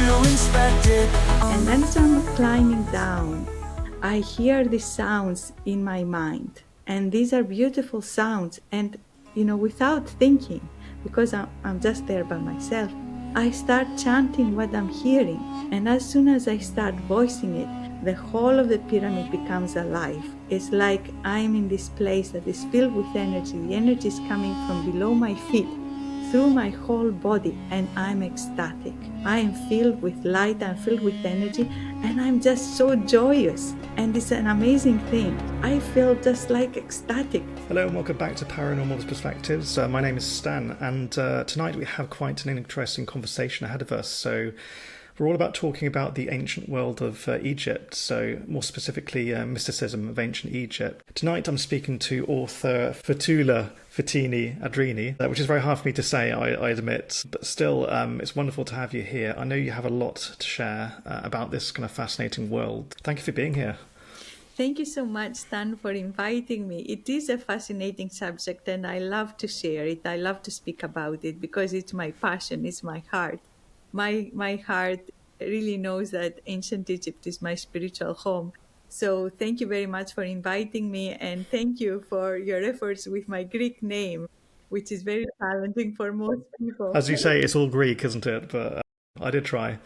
to inspect it. And then as I'm climbing down, I hear these sounds in my mind. And these are beautiful sounds. And, without thinking, because I'm just there by myself, I start chanting what I'm hearing. And as soon as I start voicing it, the whole of the pyramid becomes alive. It's like I'm in this place that is filled with energy. The energy is coming from below my feet through my whole body, and I'm ecstatic. I am filled with light, I'm filled with energy, and I'm just so joyous. And it's an amazing thing. I feel just like ecstatic. Hello and welcome back to Paranormal Perspectives. My name is Stan, and tonight we have quite an interesting conversation ahead of us. So we're all about talking about the ancient world of Egypt, so more specifically Mysticism of Ancient Egypt. Tonight I'm speaking to author Fotoula Foteini Adrimi, which is very hard for me to say, I admit, but still it's wonderful to have you here. I know you have a lot to share about this kind of fascinating world. Thank you for being here. Thank you so much, Stan, for inviting me. It is a fascinating subject and I love to share it. I love to speak about it because it's my passion, it's my heart. My heart really knows that ancient Egypt is my spiritual home. So thank you very much for inviting me, and thank you for your efforts with my Greek name, which is very challenging for most people. As you say, it's all Greek, isn't it? But I did try.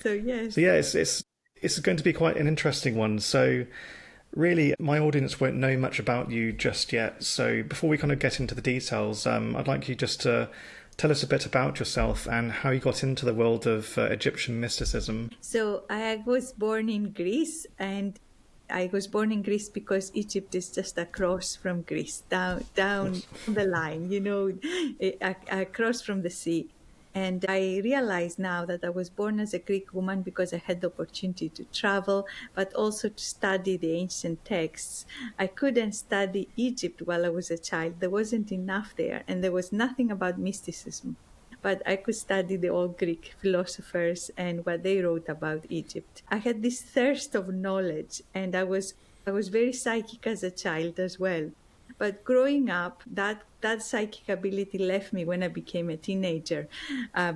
So yes. So yeah, it's going to be quite an interesting one. So really, my audience won't know much about you just yet. So before we kind of get into the details, I'd like you just to tell us a bit about yourself and how you got into the world of Egyptian mysticism. So I was born in Greece, and I was born in Greece because Egypt is just across from Greece, down the line, across from the sea. And I realize now that I was born as a Greek woman because I had the opportunity to travel, but also to study the ancient texts. I couldn't study Egypt while I was a child. There wasn't enough there, and there was nothing about mysticism. But I could study the old Greek philosophers and what they wrote about Egypt. I had this thirst of knowledge, and I was very psychic as a child as well. But growing up, that psychic ability left me when I became a teenager,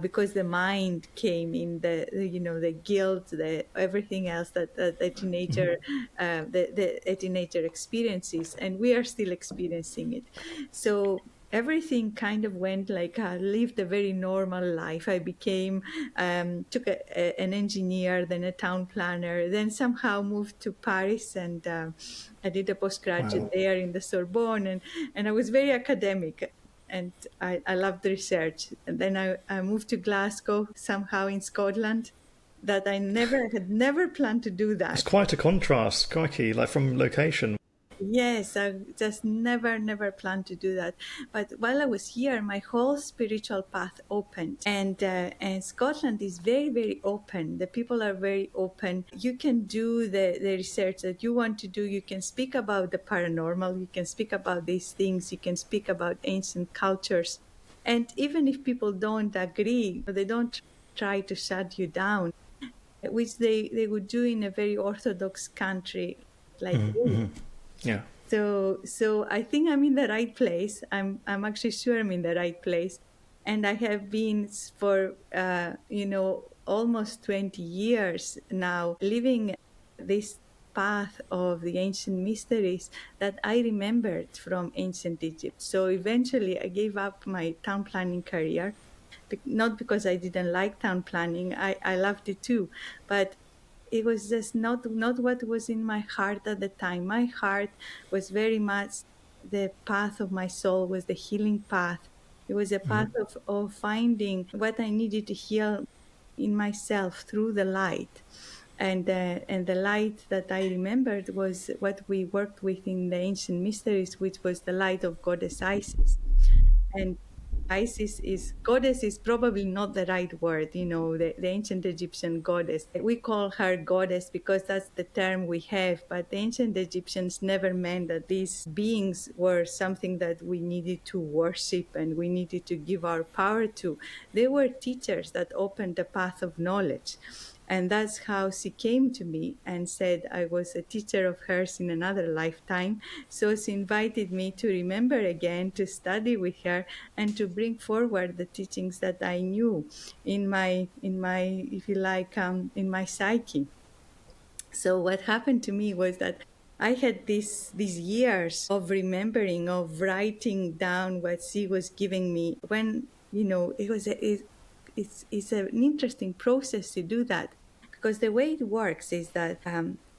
because the mind came in, the guilt, everything else that a teenager, a teenager experiences, and we are still experiencing it. So everything kind of went like I lived a very normal life. I became, took an engineer, then a town planner, then somehow moved to Paris, and I did a postgraduate there in the Sorbonne, and I was very academic, and I loved research. And then I moved to Glasgow, somehow in Scotland, that I had never planned to do that. It's quite a contrast, crikey, like from location. Yes, I just never planned to do that. But while I was here, my whole spiritual path opened. And Scotland is very, very open. The people are very open. You can do the research that you want to do. You can speak about the paranormal. You can speak about these things. You can speak about ancient cultures. And even if people don't agree, they don't try to shut you down, which they would do in a very orthodox country like this. Yeah. So I think I'm in the right place. I'm actually sure I'm in the right place, and I have been for almost 20 years now living this path of the ancient mysteries that I remembered from ancient Egypt. So eventually I gave up my town planning career, not because I didn't like town planning. I loved it too, but it was just not what was in my heart at the time. My heart was very much the path of my soul, was the healing path. It was a path of finding what I needed to heal in myself through the light. And the light that I remembered was what we worked with in the ancient mysteries, which was the light of goddess Isis. And goddess is probably not the right word, the ancient Egyptian goddess. We call her goddess because that's the term we have, but the ancient Egyptians never meant that these beings were something that we needed to worship and we needed to give our power to. They were teachers that opened the path of knowledge. And that's how she came to me and said I was a teacher of hers in another lifetime. So she invited me to remember again, to study with her, and to bring forward the teachings that I knew in my, if you like, in my psyche. So what happened to me was that I had these years of remembering, of writing down what she was giving me. When it's an interesting process to do that, because the way it works is that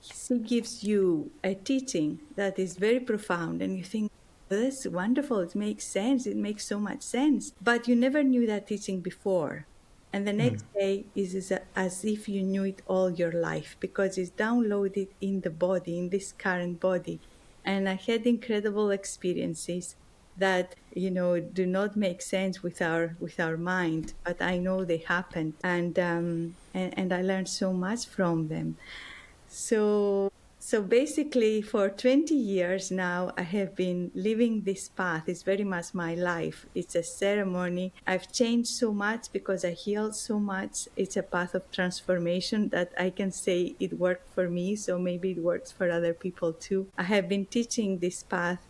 she gives you a teaching that is very profound, and you think, this is wonderful, it makes sense, it makes so much sense, but you never knew that teaching before. And the next day is as if you knew it all your life, because it's downloaded in the body, in this current body. And I had incredible experiences that, do not make sense with our mind, but I know they happened, and I learned so much from them. So basically, for 20 years now, I have been living this path. It's very much my life. It's a ceremony. I've changed so much because I healed so much. It's a path of transformation that I can say it worked for me, so maybe it works for other people too. I have been teaching this path,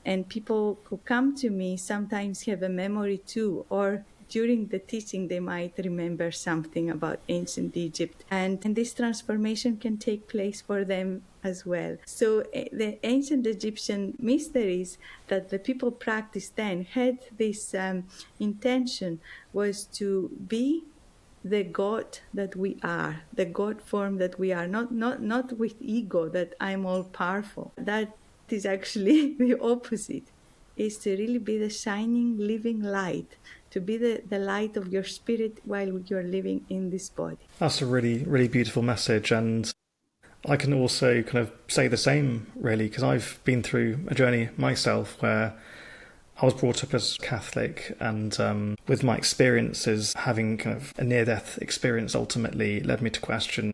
and people who come to me sometimes have a memory too, or during the teaching, they might remember something about ancient Egypt. And this transformation can take place for them as well. So the ancient Egyptian mysteries that the people practiced then had this intention, was to be the God that we are, the God form that we are, not with ego that I'm all powerful. That is actually the opposite, is to really be the shining, living light, to be the light of your spirit while you're living in this body. That's a really, really beautiful message. And I can also kind of say the same, really, because I've been through a journey myself where I was brought up as Catholic, and with my experiences, having kind of a near-death experience ultimately led me to question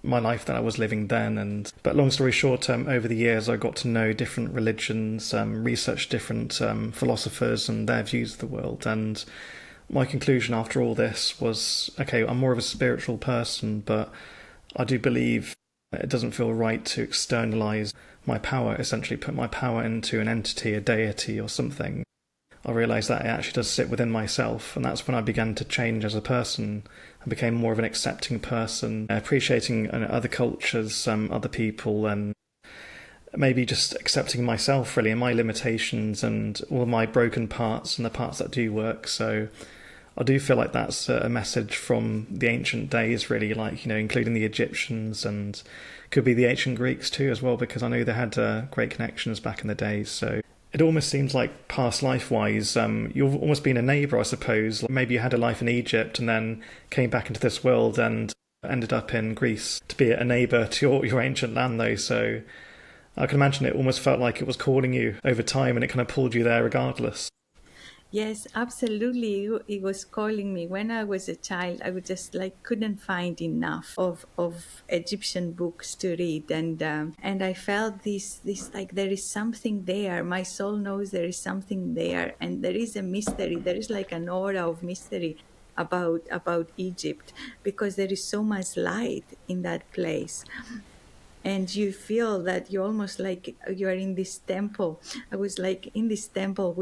my life that I was living then. But long story short, over the years I got to know different religions, research different philosophers and their views of the world, and my conclusion after all this was, okay, I'm more of a spiritual person, but I do believe it doesn't feel right to externalize my power, essentially put my power into an entity, a deity or something. I realised that it actually does sit within myself, and that's when I began to change as a person. I became more of an accepting person, appreciating other cultures, other people, and maybe just accepting myself, really, and my limitations and all my broken parts and the parts that do work. So I do feel like that's a message from the ancient days, really, like, including the Egyptians, and could be the ancient Greeks too as well, because I know they had great connections back in the days. So it almost seems like past life-wise, you've almost been a neighbour, I suppose. Like maybe you had a life in Egypt and then came back into this world and ended up in Greece to be a neighbour to your ancient land, though. So I can imagine it almost felt like it was calling you over time, and it kind of pulled you there regardless. Yes, absolutely. It was calling me. When I was a child, I would just couldn't find enough of Egyptian books to read, and I felt this like there is something there. My soul knows there is something there, and there is a mystery. There is like an aura of mystery about Egypt, because there is so much light in that place. And you feel that you're almost like you are in this temple. I was like in this temple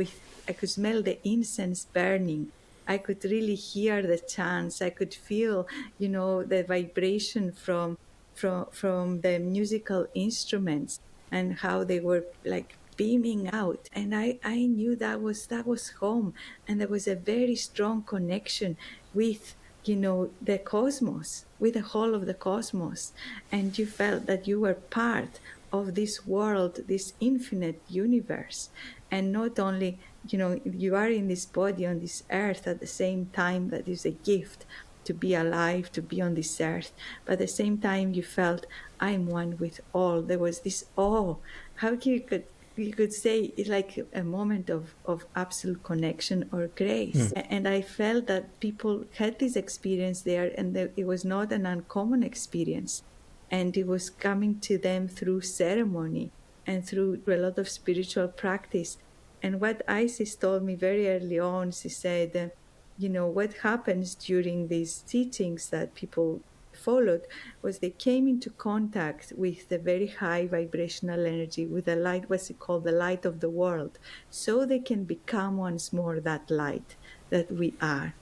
I could smell the incense burning. I could really hear the chants. I could feel, the vibration from the musical instruments and how they were like beaming out. And I knew that was home. And there was a very strong connection with the cosmos, with the whole of the cosmos. And you felt that you were part of this world, this infinite universe. And not only, you are in this body on this earth at the same time, that is a gift to be alive, to be on this earth. But at the same time, you felt, I'm one with all. There was this awe. How you could say it's like a moment of absolute connection or grace. And I felt that people had this experience there, and that it was not an uncommon experience. And it was coming to them through ceremony and through a lot of spiritual practice. And what Isis told me very early on, she said, what happens during these teachings that people followed was they came into contact with the very high vibrational energy, with the light, what's it called, the light of the world, so they can become once more that light that we are.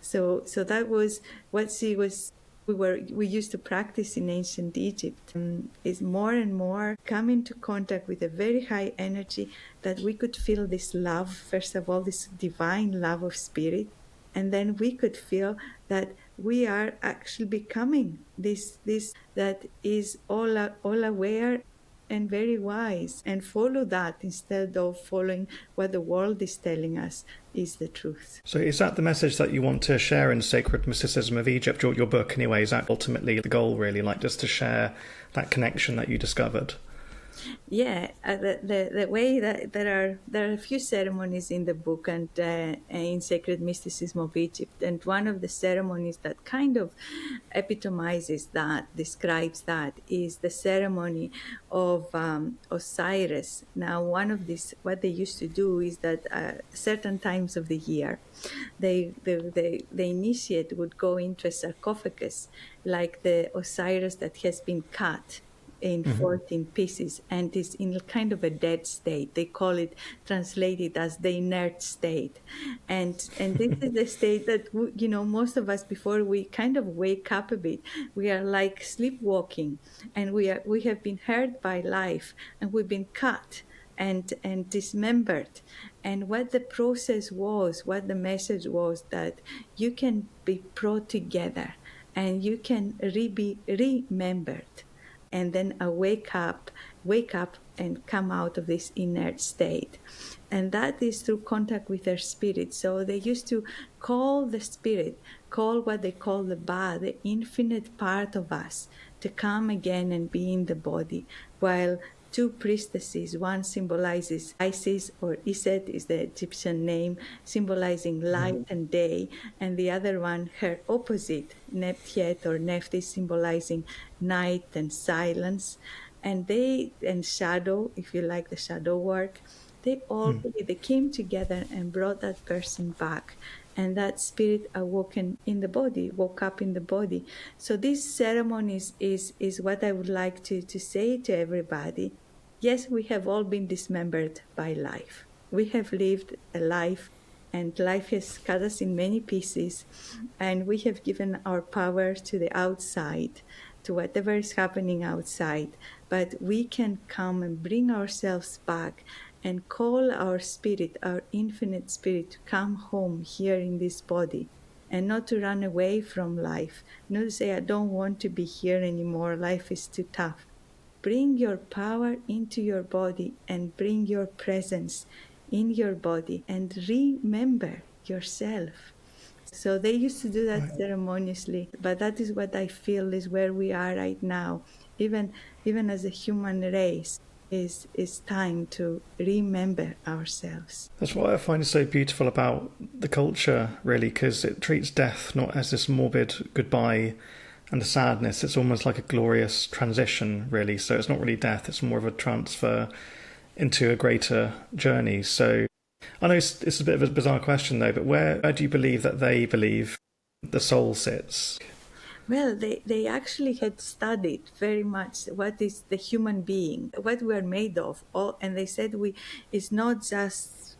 So that was what we used to practice in ancient Egypt, is more and more come into contact with a very high energy, that we could feel this love, first of all, this divine love of spirit, and then we could feel that we are actually becoming this that is all aware and very wise, and follow that instead of following what the world is telling us is the truth. So is that the message that you want to share in Sacred Mysticism of Egypt, your book anyway? Is that ultimately the goal, really, like just to share that connection that you discovered? Yeah, the way that there are a few ceremonies in the book and in Sacred Mysticism of Egypt, and one of the ceremonies that kind of epitomizes that, describes that, is the ceremony of Osiris. Now, one of these, what they used to do is that certain times of the year, the initiate would go into a sarcophagus, like the Osiris that has been cut in 14 pieces and is in kind of a dead state. They call it, translated as the inert state. And this is the state that, most of us, before we kind of wake up a bit, we are like sleepwalking, and we have been hurt by life, and we've been cut and dismembered. And what the process was, what the message was, that you can be brought together and you can be remembered, and then wake up and come out of this inert state. And that is through contact with their spirit. So they used to call the spirit, call what they call the Ba, the infinite part of us, to come again and be in the body, while two priestesses, one symbolizes Isis, or Iset is the Egyptian name, symbolizing light and day, and the other one, her opposite, Neptiet or Nephthys, symbolizing night and silence, and shadow, if you like the shadow work. They all they came together and brought that person back, and that spirit woke up in the body. So this ceremony is what I would like to say to everybody. Yes, we have all been dismembered by life. We have lived a life, and life has cut us in many pieces, and we have given our power to the outside, to whatever is happening outside. But we can come and bring ourselves back and call our spirit, our infinite spirit, to come home here in this body, and not to run away from life, not to say, I don't want to be here anymore, life is too tough. Bring your power into your body and bring your presence in your body and remember yourself. So they used to do that ceremoniously, but that is what I feel is where we are right now, even as a human race. Is time to remember ourselves. That's what I find so beautiful about the culture, really, because it treats death not as this morbid goodbye and a sadness. It's almost like a glorious transition, really. So it's not really death, it's more of a transfer into a greater journey. So I know it's a bit of a bizarre question, though, but where do you believe that they believe the soul sits? Well, they actually had studied very much what is the human being, what we are made of. And they said it's not just,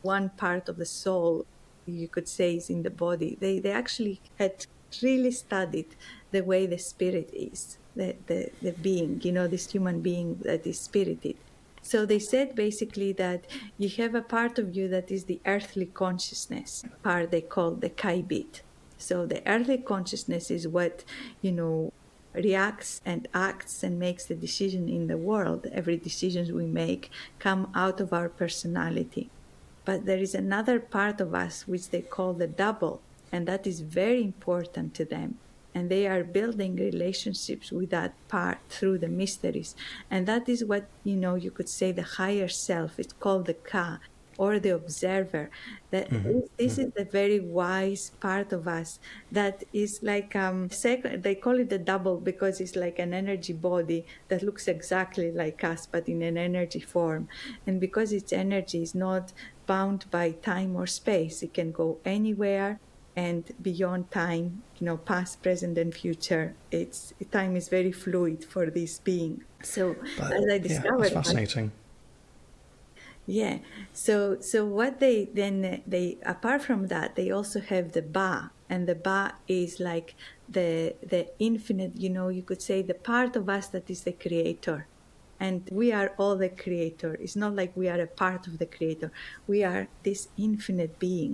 one part of the soul, you could say, is in the body. They actually had really studied the way the spirit is, the being, this human being that is spirited. So they said basically that you have a part of you that is the earthly consciousness, part they call the Kai bit. So the earthly consciousness is what, reacts and acts and makes the decision in the world. Every decision we make come out of our personality. But there is another part of us which they call the double, and that is very important to them. And they are building relationships with that part through the mysteries. And that is what, you could say the higher self. It's called the Ka, or the observer. That this is the very wise part of us that is like they call it the double because it's like an energy body that looks exactly like us but in an energy form. And because its energy is not bound by time or space, it can go anywhere and beyond time, past, present, and future. Time is very fluid for this being. So as I discovered, that's fascinating. Yeah. So what they apart from that, they also have the Ba, and the Ba is like the infinite. You could say the part of us that is the creator, and we are all the creator. It's not like we are a part of the creator. We are this infinite being,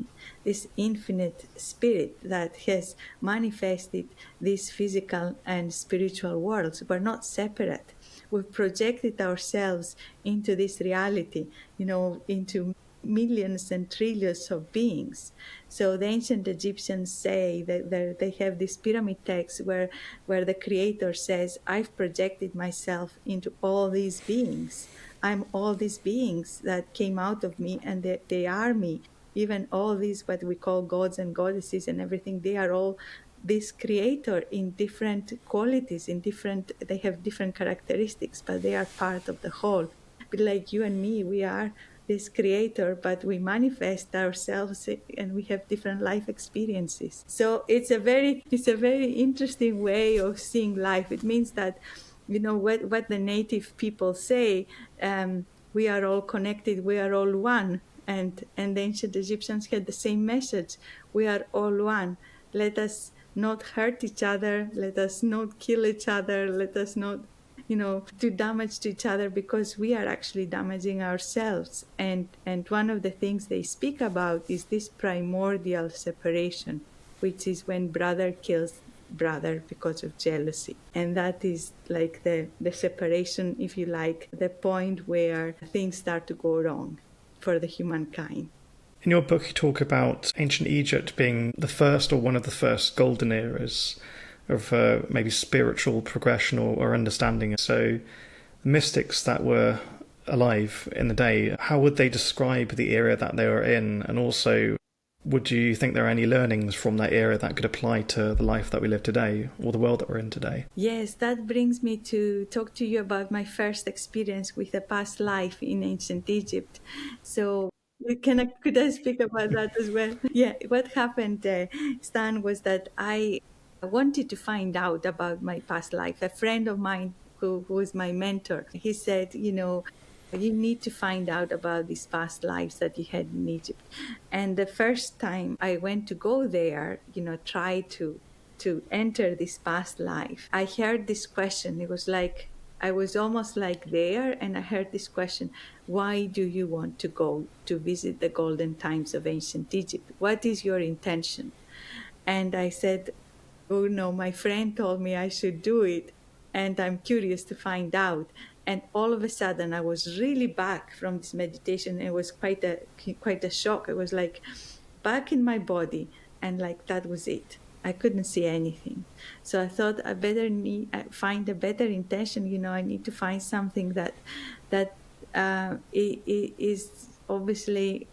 this infinite spirit that has manifested these physical and spiritual worlds. We're not separate. We've projected ourselves into this reality, into millions and trillions of beings. So the ancient Egyptians say that they have this pyramid text where the creator says, I've projected myself into all these beings. I'm all these beings that came out of me, and they are me. Even all these, what we call gods and goddesses and everything, they are all this creator in different qualities, they have different characteristics, but they are part of the whole. But like you and me, we are this creator, but we manifest ourselves and we have different life experiences. So it's a very interesting way of seeing life. It means that, what the native people say, we are all connected, we are all one. And the ancient Egyptians had the same message. We are all one. Let us not hurt each other. Let us not kill each other. Let us not, do damage to each other, because we are actually damaging ourselves. And one of the things they speak about is this primordial separation, which is when brother kills brother because of jealousy. And that is like the separation, if you like, the point where things start to go wrong for the humankind. In your book, you talk about ancient Egypt being the first or one of the first golden eras of maybe spiritual progression or understanding. So the mystics that were alive in the day, how would they describe the era that they were in? And also, would you think there are any learnings from that era that could apply to the life that we live today, or the world that we're in today? Yes, that brings me to talk to you about my first experience with a past life in ancient Egypt. So could I speak about that as well? Yeah, what happened, Stan, was that I wanted to find out about my past life. A friend of mine who was my mentor, he said, you need to find out about these past lives that you had in Egypt. And the first time I went to go there, try to enter this past life, I heard this question. It was like, I was almost like there, and I heard this question: why do you want to go to visit the golden times of ancient Egypt? What is your intention? And I said, oh no, my friend told me I should do it, and I'm curious to find out. And all of a sudden, I was really back from this meditation. It was quite a shock. It was like back in my body, and like that was it. I couldn't see anything. So I thought I better find a better intention. I need to find something that is obviously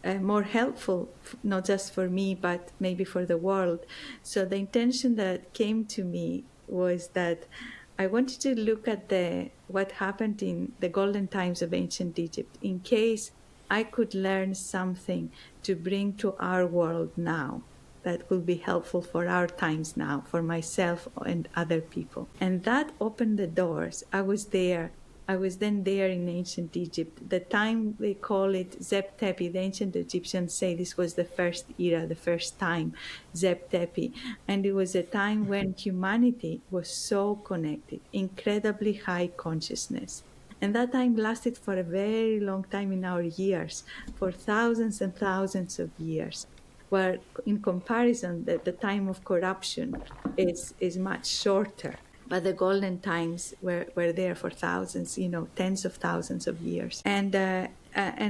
more helpful, not just for me, but maybe for the world. So the intention that came to me was that I wanted to look at what happened in the golden times of ancient Egypt, in case I could learn something to bring to our world now that will be helpful for our times now, for myself and other people. And that opened the doors. I was then there in ancient Egypt. The time they call it Zepi. The ancient Egyptians say this was the first era, the first time, Zepi. And it was a time when humanity was so connected, incredibly high consciousness. And that time lasted for a very long time in our years, for thousands and thousands of years, where in comparison, the time of corruption is much shorter. But the golden times were there for thousands, tens of thousands of years. And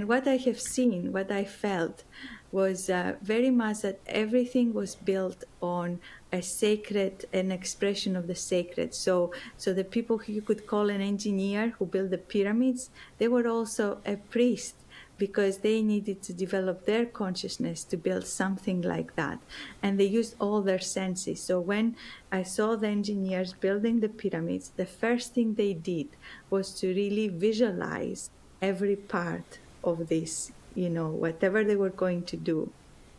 what I have seen, what I felt, was very much that everything was built on an expression of the sacred. So the people who you could call an engineer who built the pyramids, they were also a priest, because they needed to develop their consciousness to build something like that. And they used all their senses. So when I saw the engineers building the pyramids, the first thing they did was to really visualize every part of this, whatever they were going to do.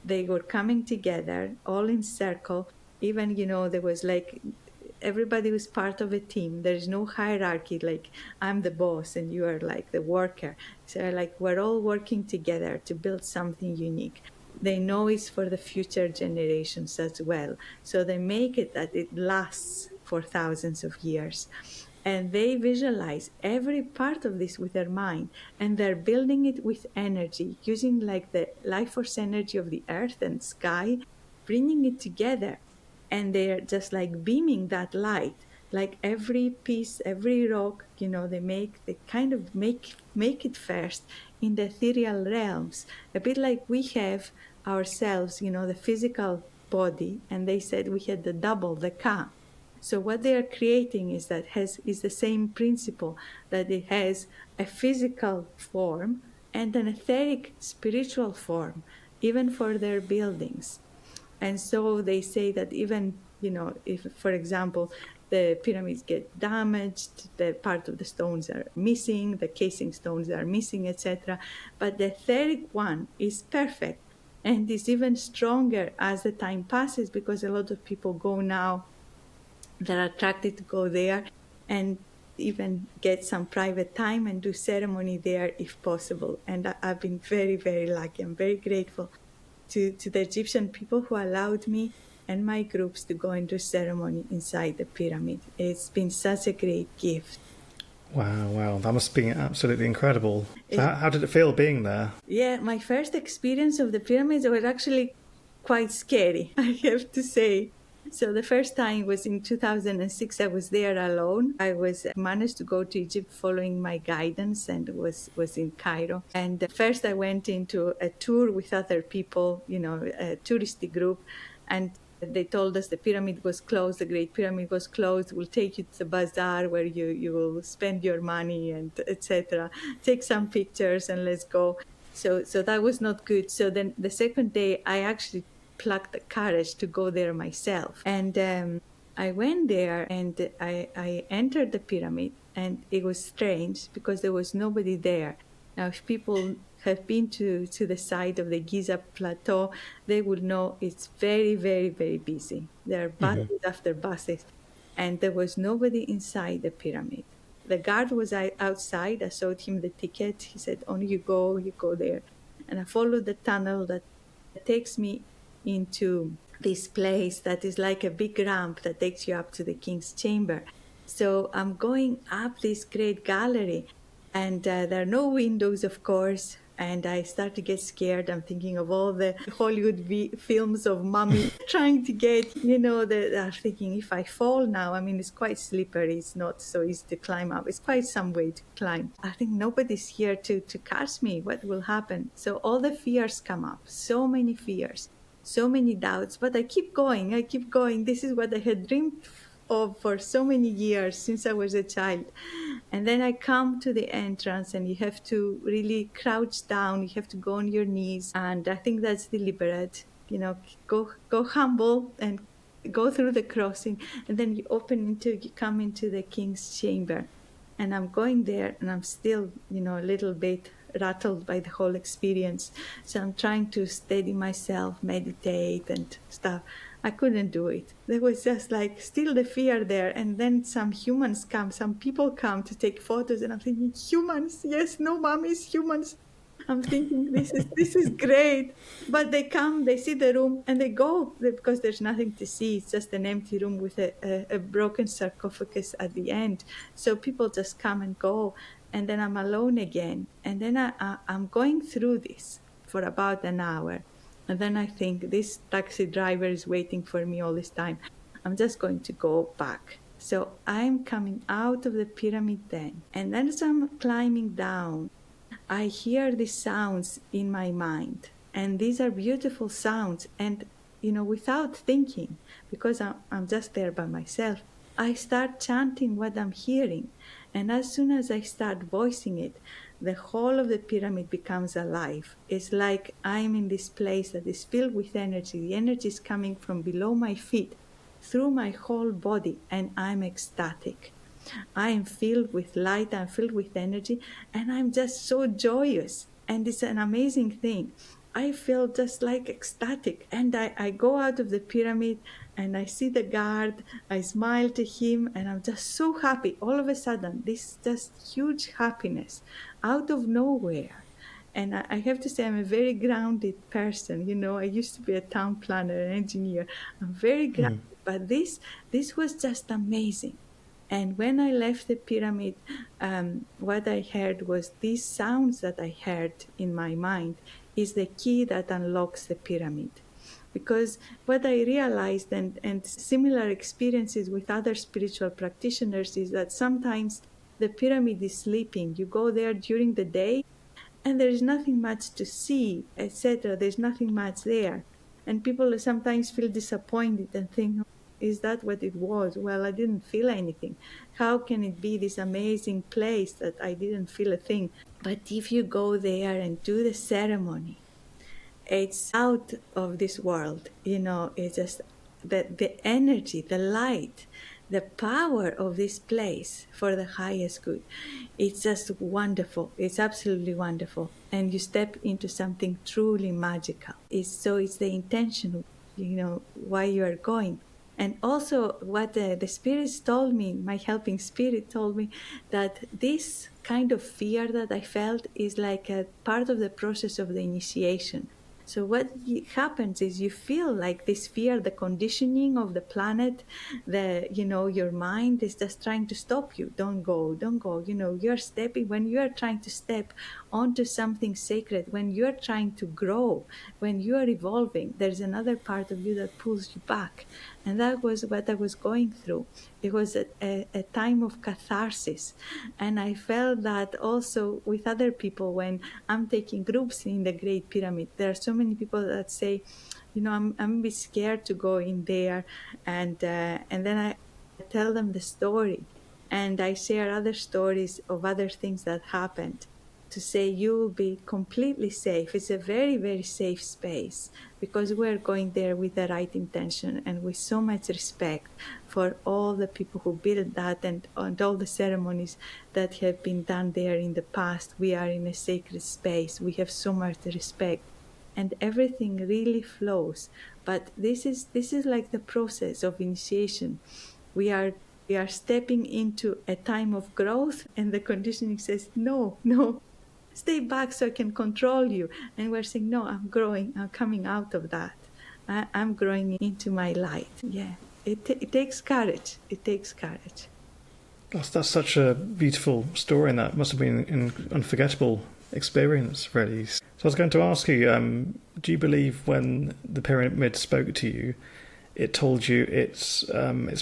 they were coming together all in circle. Even, there was like everybody was part of a team. There is no hierarchy, like I'm the boss and you are like the worker. So like we're all working together to build something unique. They know it's for the future generations as well. So they make it that it lasts for thousands of years. And they visualize every part of this with their mind, and they're building it with energy, using like the life force energy of the earth and sky, bringing it together. And they're just like beaming that light, like every piece, every rock, they kind of make it first in the ethereal realms, a bit like we have ourselves, the physical body, and they said we had the double, the ka. So what they are creating is the same principle, that it has a physical form and an etheric spiritual form, even for their buildings. And so they say that even, if, for example, the pyramids get damaged, the part of the stones are missing, the casing stones are missing, etc. But the etheric one is perfect and is even stronger as the time passes, because a lot of people go now, they're attracted to go there and even get some private time and do ceremony there if possible. And I've been very, very lucky. I'm very grateful to the Egyptian people who allowed me and my groups to go and do ceremony inside the pyramid. It's been such a great gift. Wow. That must be absolutely incredible. So how did it feel being there? Yeah, my first experience of the pyramids was actually quite scary, I have to say. So the first time was in 2006. I was there alone. I managed to go to Egypt following my guidance and was in Cairo. And first I went into a tour with other people, a touristy group. And they told us the pyramid was closed, the Great Pyramid was closed. We'll take you to the bazaar where you will spend your money and etc. Take some pictures and let's go. So that was not good. So then the second day I actually plucked the courage to go there myself. And I went there and I entered the pyramid, and it was strange because there was nobody there. Now, if people have been to the side of the Giza plateau, they will know it's very, very, very busy. There are buses after buses, and there was nobody inside the pyramid. The guard was outside. I showed him the ticket. He said, "Only you go there." And I followed the tunnel that takes me into this place that is like a big ramp that takes you up to the king's chamber. So I'm going up this great gallery, and there are no windows, of course. And I start to get scared. I'm thinking of all the Hollywood films of mummies trying to get, I'm thinking, if I fall now, it's quite slippery. It's not so easy to climb up. It's quite some way to climb. I think nobody's here to catch me. What will happen? So all the fears come up, so many fears, so many doubts. But I keep going. This is what I had dreamed of for so many years since I was a child. And then I come to the entrance, and you have to really crouch down. You have to go on your knees. And I think that's deliberate. Go humble and go through the crossing. And then you come into the king's chamber. And I'm going there, and I'm still, a little bit rattled by the whole experience. So I'm trying to steady myself, meditate and stuff. I couldn't do it. There was just like still the fear there. And then some people come to take photos, and I'm thinking, humans? Yes, no, mummies, humans. I'm thinking, this is great. But they come, they see the room, and they go because there's nothing to see. It's just an empty room with a broken sarcophagus at the end. So people just come and go. And then I'm alone again. And then I'm going through this for about an hour. And then I think, this taxi driver is waiting for me all this time. I'm just going to go back. So I'm coming out of the pyramid then. And then as I'm climbing down, I hear these sounds in my mind. And these are beautiful sounds. And, without thinking, because I'm just there by myself, I start chanting what I'm hearing. And as soon as I start voicing it, the whole of the pyramid becomes alive. It's like I'm in this place that is filled with energy. The energy is coming from below my feet through my whole body, and I'm ecstatic. I am filled with light, I'm filled with energy, and I'm just so joyous. And it's an amazing thing. I feel just like ecstatic. And I go out of the pyramid and I see the guard, I smile to him, and I'm just so happy. All of a sudden, this just huge happiness out of nowhere. And I have to say, I'm a very grounded person. You know, I used to be a town planner, an engineer. I'm very grounded, but this was just amazing. And when I left the pyramid, what I heard was these sounds that I heard in my mind is the key that unlocks the pyramid. Because what I realized, and similar experiences with other spiritual practitioners, is that sometimes the pyramid is sleeping. You go there during the day and there is nothing much to see, etc. There's nothing much there. And people sometimes feel disappointed and think, is that what it was? Well, I didn't feel anything. How can it be this amazing place that I didn't feel a thing? But if you go there and do the ceremony, it's out of this world. You know, it's just the energy, the light, the power of this place for the highest good. It's just wonderful. It's absolutely wonderful. And you step into something truly magical. It's the intention, you know, why you are going. And also what the spirits told me, my helping spirit told me, that this kind of fear that I felt is like a part of the process of the initiation. So what happens is you feel like this fear, the conditioning of the planet, your mind is just trying to stop you. Don't go, don't go. You know, you're stepping, when you're trying to step onto something sacred, when you're trying to grow, when you're evolving, there's another part of you that pulls you back. And that was what I was going through. It was a time of catharsis. And I felt that also with other people when I'm taking groups in the Great Pyramid. There are so many people that say, you know, I'm a bit scared to go in there. And then I tell them the story. And I share other stories of other things that happened to say you will be completely safe. It's a very, very safe space because we're going there with the right intention and with so much respect for all the people who built that and all the ceremonies that have been done there in the past. We are in a sacred space. We have so much respect and everything really flows. But this is like the process of initiation. We are stepping into a time of growth and the conditioning says, no, stay back so I can control you. And we're saying, no, I'm growing, I'm coming out of that. I'm growing into my light. Yeah, it takes courage. It takes courage. That's such a beautiful story, and that must have been an unforgettable experience, really. So I was going to ask you, do you believe when the pyramid spoke to you, it told you its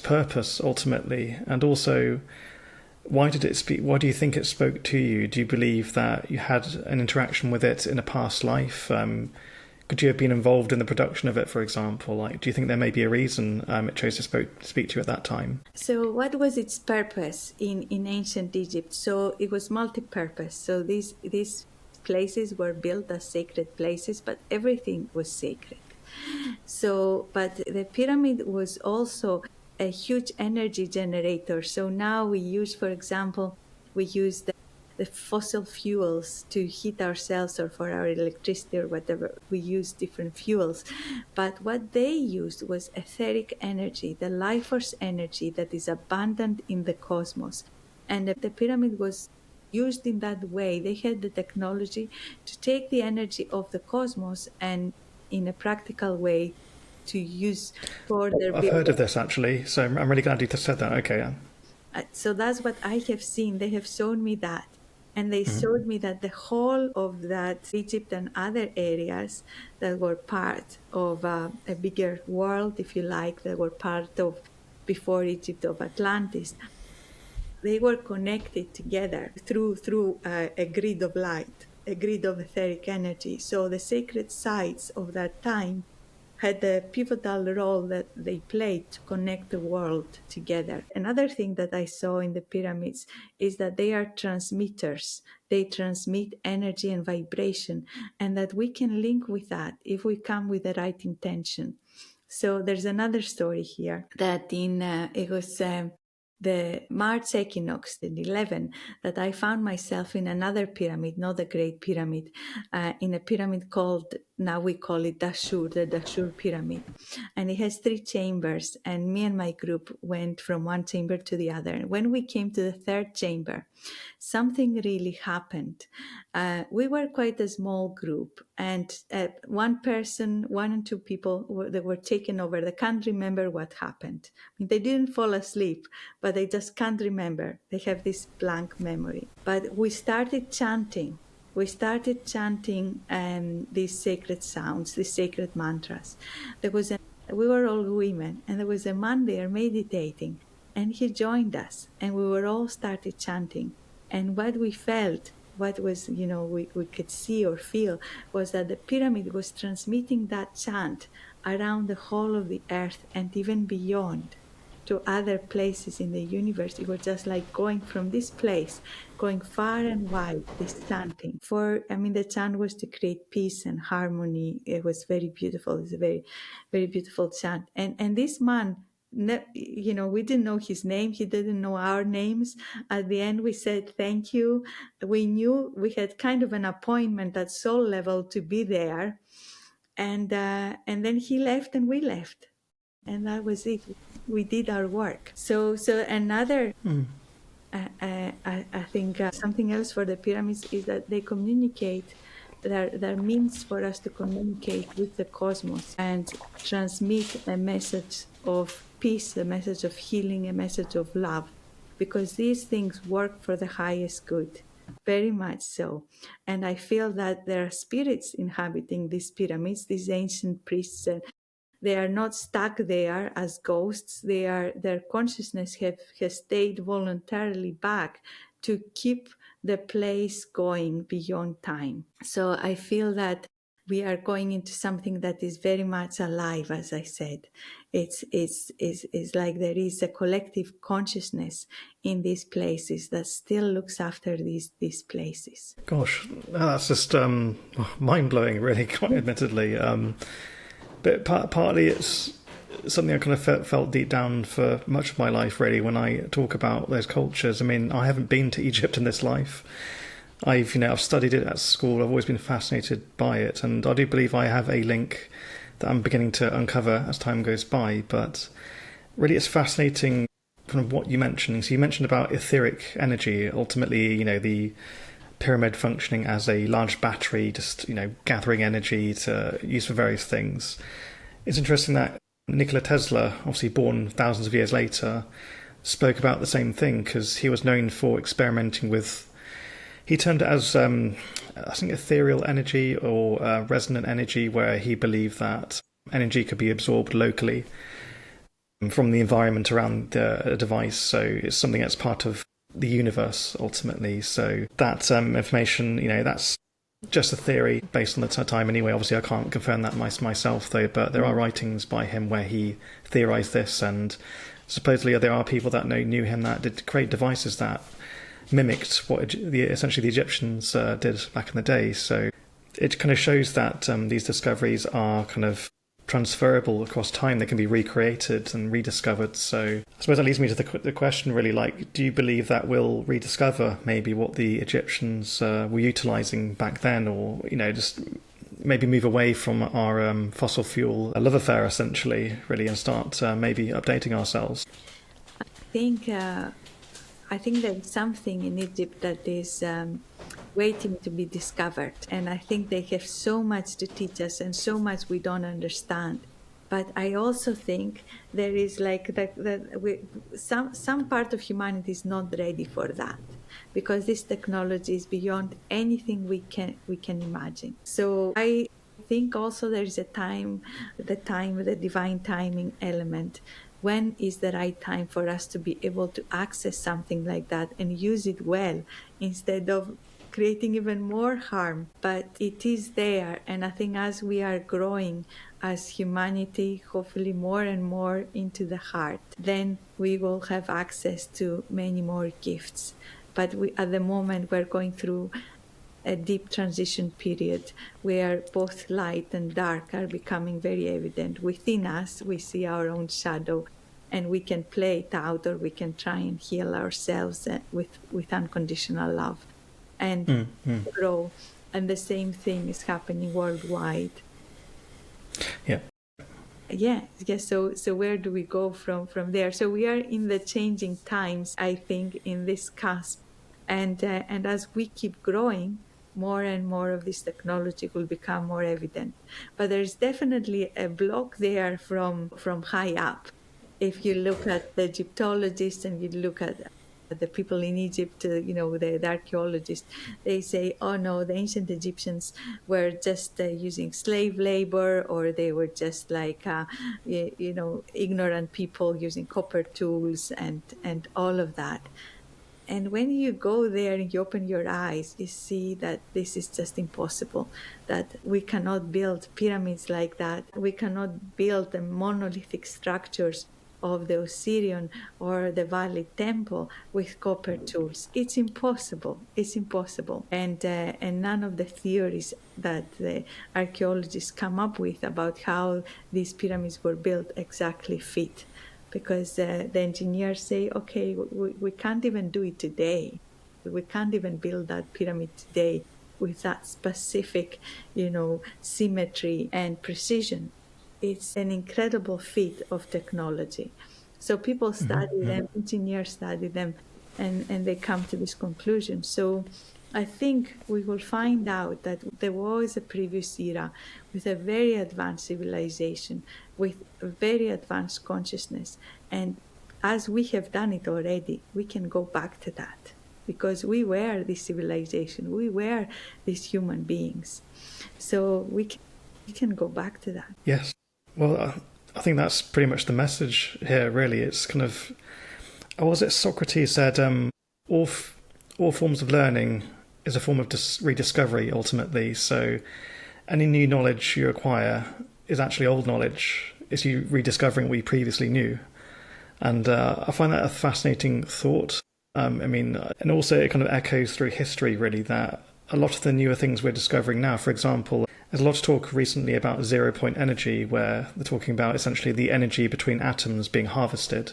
purpose ultimately, and also why did it speak? Why do you think it spoke to you? Do you believe that you had an interaction with it in a past life? Could you have been involved in the production of it, for example? Like, do you think there may be a reason it chose to speak to you at that time? So what was its purpose in ancient Egypt? So it was multi-purpose. So these places were built as sacred places, but everything was sacred. So, but the pyramid was also a huge energy generator. So now we use, for example, the fossil fuels to heat ourselves or for our electricity or whatever. We use different fuels. But what they used was etheric energy, the life force energy that is abundant in the cosmos. And the pyramid was used in that way. They had the technology to take the energy of the cosmos and in a practical way to use for their I've heard of this actually, so I'm really glad you said that. Okay, yeah. So that's what I have seen. They have shown me that. And they showed me that the whole of that Egypt and other areas that were part of a bigger world, if you like, that were part of, before Egypt, of Atlantis, they were connected together through a grid of light, a grid of etheric energy. So the sacred sites of that time had a pivotal role that they played to connect the world together. Another thing that I saw in the pyramids is that they are transmitters. They transmit energy and vibration, and that we can link with that if we come with the right intention. So there's another story here that the March equinox, the 11, that I found myself in another pyramid, not the Great Pyramid, in a pyramid called, now we call it Dashur, the Dashur Pyramid. And it has 3 chambers, and me and my group went from one chamber to the other. And when we came to the 3rd chamber, something really happened. We were quite a small group, and one and 2 people that were taken over. They can't remember what happened. I mean, they didn't fall asleep, but they just can't remember. They have this blank memory. But we started chanting. These sacred sounds, these sacred mantras. We were all women, and there was a man there meditating, and he joined us, and we were all started chanting. And what we felt, what was, we could see or feel, was that the pyramid was transmitting that chant around the whole of the earth and even beyond to other places in the universe. It was just like going from this place, going far and wide, this chanting. The chant was to create peace and harmony. It was very beautiful. It's a very, very beautiful chant. And this man, we didn't know his name. He didn't know our names. At the end, we said thank you. We knew we had kind of an appointment at soul level to be there, and then he left and we left, and that was it. We did our work. So another. I think something else for the pyramids is that they communicate. They're means for us to communicate with the cosmos and transmit a message of peace, a message of healing, a message of love, because these things work for the highest good, very much so. And I feel that there are spirits inhabiting these pyramids, these ancient priests. They are not stuck there as ghosts. Their consciousness has stayed voluntarily back to keep the place going beyond time. So I feel that we are going into something that is very much alive, as I said. It's like there is a collective consciousness in these places that still looks after these places. Gosh, that's just mind-blowing, really, quite admittedly. But partly it's something I kind of felt deep down for much of my life, really, when I talk about those cultures. I mean, I haven't been to Egypt in this life. I've studied it at school. I've always been fascinated by it, and I do believe I have a link that I'm beginning to uncover as time goes by. But really, it's fascinating from what you mentioned. So you mentioned about etheric energy. Ultimately, the pyramid functioning as a large battery, just gathering energy to use for various things. It's interesting that Nikola Tesla, obviously born thousands of years later, spoke about the same thing, because he was known for experimenting with, he termed it as I think ethereal energy or resonant energy, where he believed that energy could be absorbed locally from the environment around the device. So it's something that's part of the universe ultimately. So that information, that's just a theory based on the time anyway. Obviously I can't confirm that myself though, but there are writings by him where he theorized this, and supposedly there are people that knew him that did create devices that mimicked what essentially the Egyptians did back in the day. So it kind of shows that these discoveries are kind of transferable across time. They can be recreated and rediscovered. So I suppose that leads me to the question, really, like, do you believe that we'll rediscover maybe what the Egyptians were utilizing back then, or just maybe move away from our fossil fuel love affair, essentially, really, and start maybe updating ourselves? I think there's something in Egypt that is waiting to be discovered. And I think they have so much to teach us and so much we don't understand. But I also think there is some part of humanity is not ready for that, because this technology is beyond anything we can imagine. So I think also there is the divine timing element. When is the right time for us to be able to access something like that and use it well, instead of creating even more harm? But it is there, and I think as we are growing as humanity, hopefully more and more into the heart, then we will have access to many more gifts. But at the moment we're going through a deep transition period where both light and dark are becoming very evident. Within us, we see our own shadow. and we can play it out, or we can try and heal ourselves with unconditional love and grow. And the same thing is happening worldwide. Yeah. Yeah. So where do we go from there? So we are in the changing times, I think, in this cusp, and as we keep growing, more and more of this technology will become more evident. But there's definitely a block there from high up. If you look at the Egyptologists and you look at the people in Egypt, the archaeologists, they say, oh no, the ancient Egyptians were just using slave labor, or they were just like, ignorant people using copper tools and all of that. And when you go there and you open your eyes, you see that this is just impossible, that we cannot build pyramids like that. We cannot build the monolithic structures of the Osirian or the Valley Temple with copper tools. It's impossible. It's impossible. And none of the theories that the archaeologists come up with about how these pyramids were built exactly fit. Because the engineers say, okay, we can't even do it today. We can't even build that pyramid today with that specific, symmetry and precision. It's an incredible feat of technology. So people study them, engineers study them, and they come to this conclusion. So I think we will find out that there was a previous era with a very advanced civilization, with a very advanced consciousness. And as we have done it already, we can go back to that, because we were this civilization, we were these human beings. So we can go back to that. Yes. Well, I think that's pretty much the message here, really. It's kind of, was it Socrates said, all forms of learning is a form of rediscovery, ultimately. So any new knowledge you acquire is actually old knowledge. It's you rediscovering what you previously knew. And I find that a fascinating thought. And also it kind of echoes through history, really, that a lot of the newer things we're discovering now, for example, there's a lot of talk recently about 0-point energy, where they're talking about essentially the energy between atoms being harvested.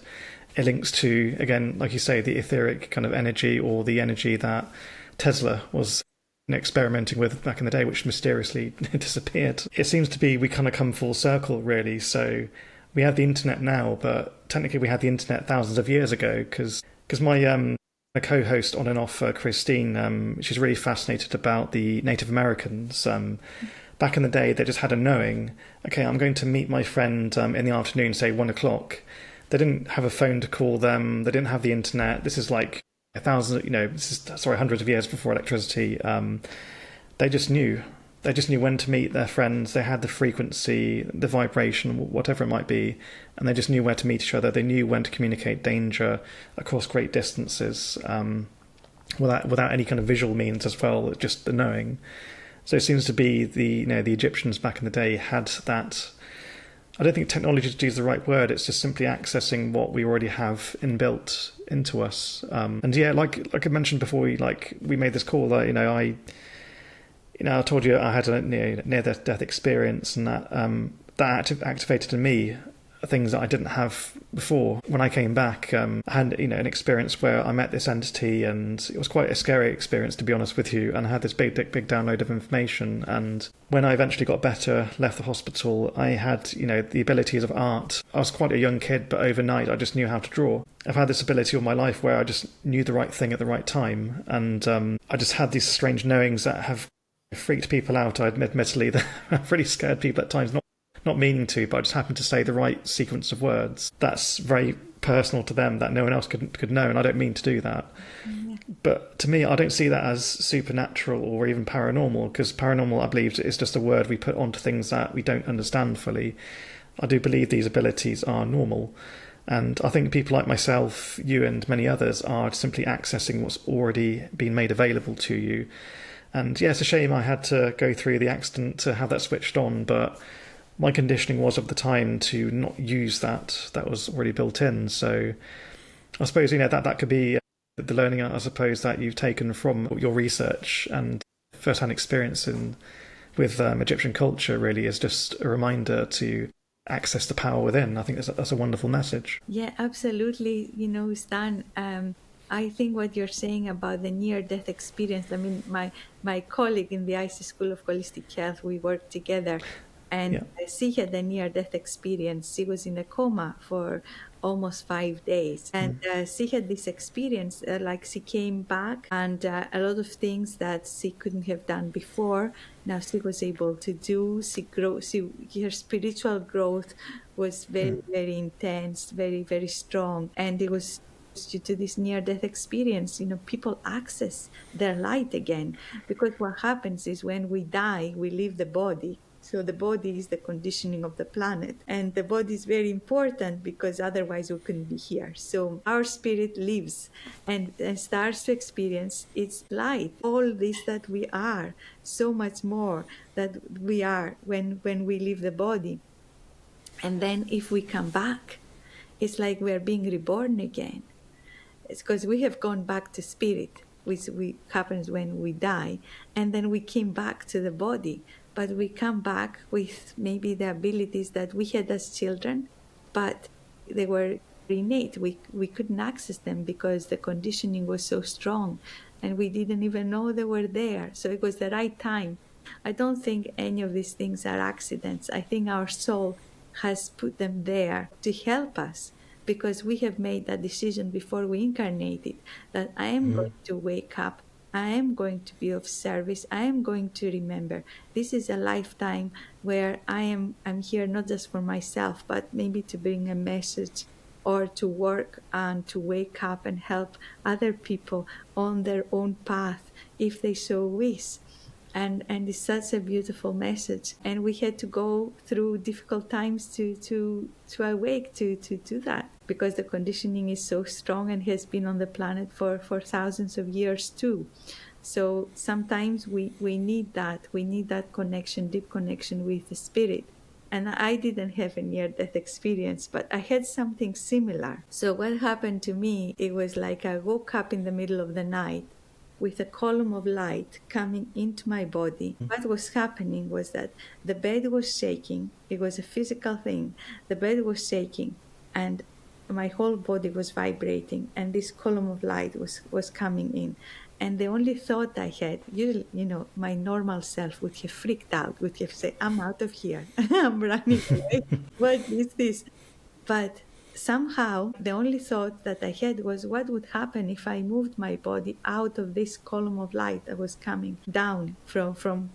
It links to, again, like you say, the etheric kind of energy, or the energy that Tesla was experimenting with back in the day, which mysteriously disappeared. It seems to be we kind of come full circle, really. So we have the internet now, but technically we had the internet thousands of years ago, because my co-host on and off, Christine, she's really fascinated about the Native Americans. Back in the day, they just had a knowing, okay, I'm going to meet my friend in the afternoon, say 1 o'clock. They didn't have a phone to call them. They didn't have the internet. This is like hundreds of years before electricity. They just knew. They just knew when to meet their friends. They had the frequency, the vibration, whatever it might be, and they just knew where to meet each other. They knew when to communicate danger across great distances, without any kind of visual means as well, just the knowing. So it seems to be the Egyptians back in the day had that. I don't think technology is the right word. It's just simply accessing what we already have inbuilt into us. And yeah, like I mentioned before, we made this call. I told you I had a near-death experience, and that activated in me things that I didn't have before. When I came back, I had an experience where I met this entity, and it was quite a scary experience, to be honest with you. And I had this big download of information. And when I eventually got better, left the hospital, I had the abilities of art. I was quite a young kid, but overnight I just knew how to draw. I've had this ability all my life where I just knew the right thing at the right time, and I just had these strange knowings that have freaked people out. Admittedly, I've really scared people at times, not meaning to, but I just happened to say the right sequence of words. That's very personal to them, that no one else could know, and I don't mean to do that. Yeah. But to me, I don't see that as supernatural or even paranormal, because paranormal, I believe, is just a word we put onto things that we don't understand fully. I do believe these abilities are normal, and I think people like myself, you and many others, are simply accessing what's already been made available to you. And yeah, it's a shame I had to go through the accident to have that switched on, but my conditioning was of the time to not use that was already built in. So I suppose that could be the learning, I suppose, that you've taken from your research and first-hand experience with Egyptian culture. Really is just a reminder to access the power within. I think that's a wonderful message. Yeah, absolutely. Stan, I think what you're saying about the near-death experience, I mean, my colleague in the IC School of Holistic Health, we worked together, and she had a near-death experience. She was in a coma for almost 5 days, and she had this experience, like she came back, and a lot of things that she couldn't have done before, now she was able to do. Her spiritual growth was very, very intense, very, very strong, and it was due to this near-death experience. People access their light again, because what happens is when we die, we leave the body. So the body is the conditioning of the planet, and the body is very important because otherwise we couldn't be here. So our spirit lives and starts to experience its light, all this that we are, so much more that we are when we leave the body. And then if we come back, it's like we're being reborn again. It's because we have gone back to spirit, which happens when we die, and then we came back to the body. But we come back with maybe the abilities that we had as children, but they were innate. We couldn't access them because the conditioning was so strong, and we didn't even know they were there. So it was the right time. I don't think any of these things are accidents. I think our soul has put them there to help us, because we have made that decision before we incarnated, that I am going to wake up, I am going to be of service, I am going to remember. This is a lifetime where I'm here not just for myself, but maybe to bring a message or to work and to wake up and help other people on their own path if they so wish. And it's such a beautiful message. And we had to go through difficult times to awake to do that, because the conditioning is so strong and has been on the planet for thousands of years too. So sometimes we need that. We need that connection, deep connection with the spirit. And I didn't have a near-death experience, but I had something similar. So what happened to me, it was like I woke up in the middle of the night with a column of light coming into my body. What was happening was that the bed was shaking. It was a physical thing. The bed was shaking, and my whole body was vibrating, and this column of light was coming in. And the only thought I had, usually, my normal self would have freaked out, would have said, I'm out of here. I'm running away. What is this? But somehow, the only thought that I had was, what would happen if I moved my body out of this column of light that was coming down from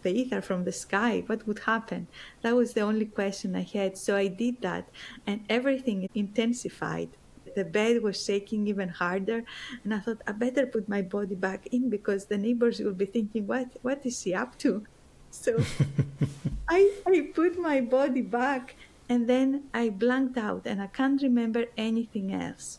the ether, from the sky? What would happen? That was the only question I had. So I did that, and everything intensified. The bed was shaking even harder, and I thought, I better put my body back in, because the neighbors will be thinking, what is she up to? So I put my body back, and then I blanked out, and I can't remember anything else.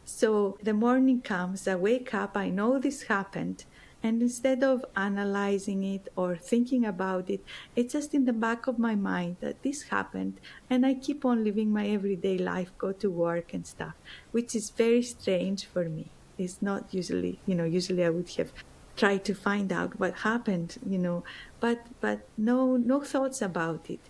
So the morning comes, I wake up, I know this happened, and instead of analyzing it or thinking about it, it's just in the back of my mind that this happened, and I keep on living my everyday life, go to work and stuff, which is very strange for me. It's not usually, usually I would have tried to find out what happened, but no thoughts about it.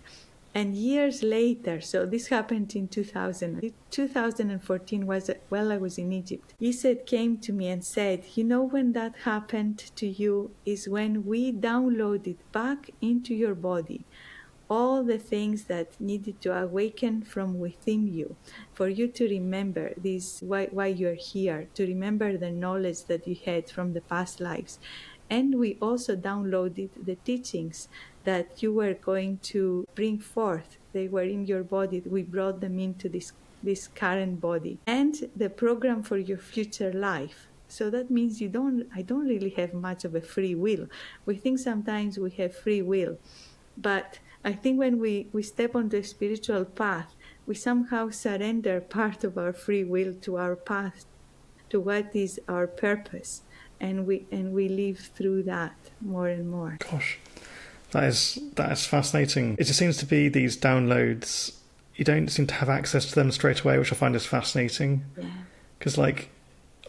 And years later, so this happened in 2000. 2014 was while I was in Egypt. Iset came to me and said, when that happened to you is when we downloaded back into your body all the things that needed to awaken from within you, for you to remember this, why you're here, to remember the knowledge that you had from the past lives. And we also downloaded the teachings that you were going to bring forth. They were in your body. We brought them into this current body. And the program for your future life. So that means I don't really have much of a free will. We think sometimes we have free will. But I think when we step on the spiritual path, we somehow surrender part of our free will to our path, to what is our purpose. And we live through that more and more. Gosh, that is fascinating. It just seems to be these downloads. You don't seem to have access to them straight away, which I find is fascinating. Yeah. Because, like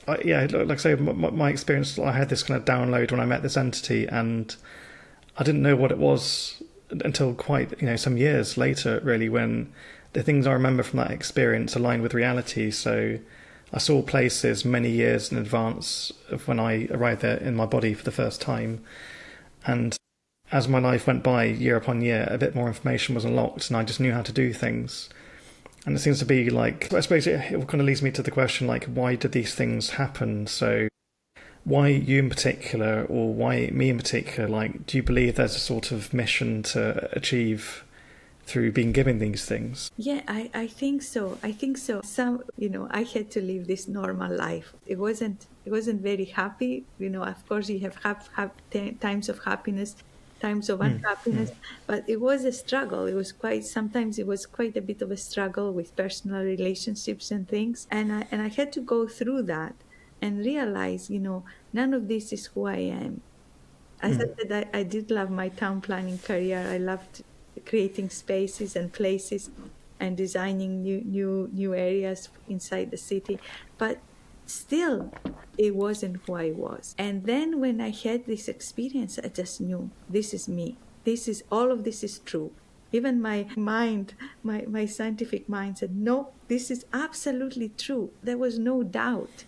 I say, my experience, I had this kind of download when I met this entity, and I didn't know what it was until quite, some years later, really, when the things I remember from that experience aligned with reality. So I saw places many years in advance of when I arrived there in my body for the first time. And as my life went by, year upon year, a bit more information was unlocked and I just knew how to do things. And it seems to be like, I suppose it kind of leads me to the question, like, why did these things happen? So why you in particular, or why me in particular? Like, do you believe there's a sort of mission to achieve through being given these things? Yeah, I think so. I think so. I had to live this normal life. It wasn't very happy. Of course you have times of happiness, times of unhappiness, but it was a struggle. Sometimes it was quite a bit of a struggle with personal relationships and things. And I had to go through that and realize, none of this is who I am. As I said, I did love my town planning career. I loved creating spaces and places and designing new areas inside the city, but still it wasn't who I was. And then when I had this experience, I just knew, this is me. All of this is true. Even my mind, my scientific mind said, no, this is absolutely true. There was no doubt,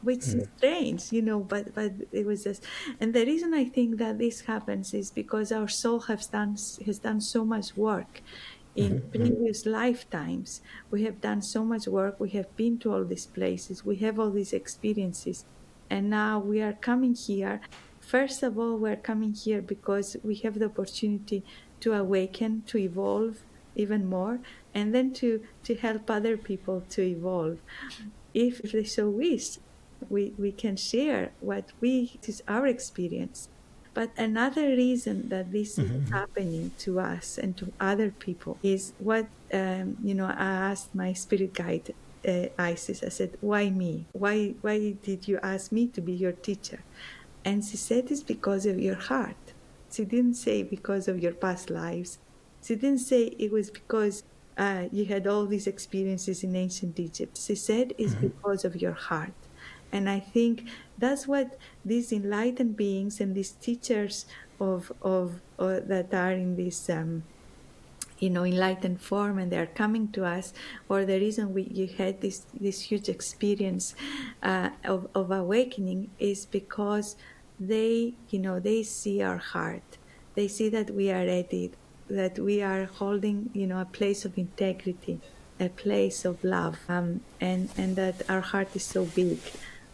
which is strange, but it was just. And the reason I think that this happens is because our soul has done so much work in previous lifetimes. We have done so much work. We have been to all these places. We have all these experiences. And now we are coming here. First of all, we're coming here because we have the opportunity to awaken, to evolve even more, and then to help other people to evolve. If they so wish, we can share it is our experience. But another reason that this is happening to us and to other people is what, I asked my spirit guide, Isis, I said, why me? Why did you ask me to be your teacher? And she said, it's because of your heart. She didn't say because of your past lives. She didn't say it was because you had all these experiences in ancient Egypt. She said it's because of your heart. And I think that's what these enlightened beings and these teachers that are in this, enlightened form, and they are coming to us, or the reason you had this huge experience of awakening is because they see our heart. They see that we are ready, that we are holding, a place of integrity, a place of love, and that our heart is so big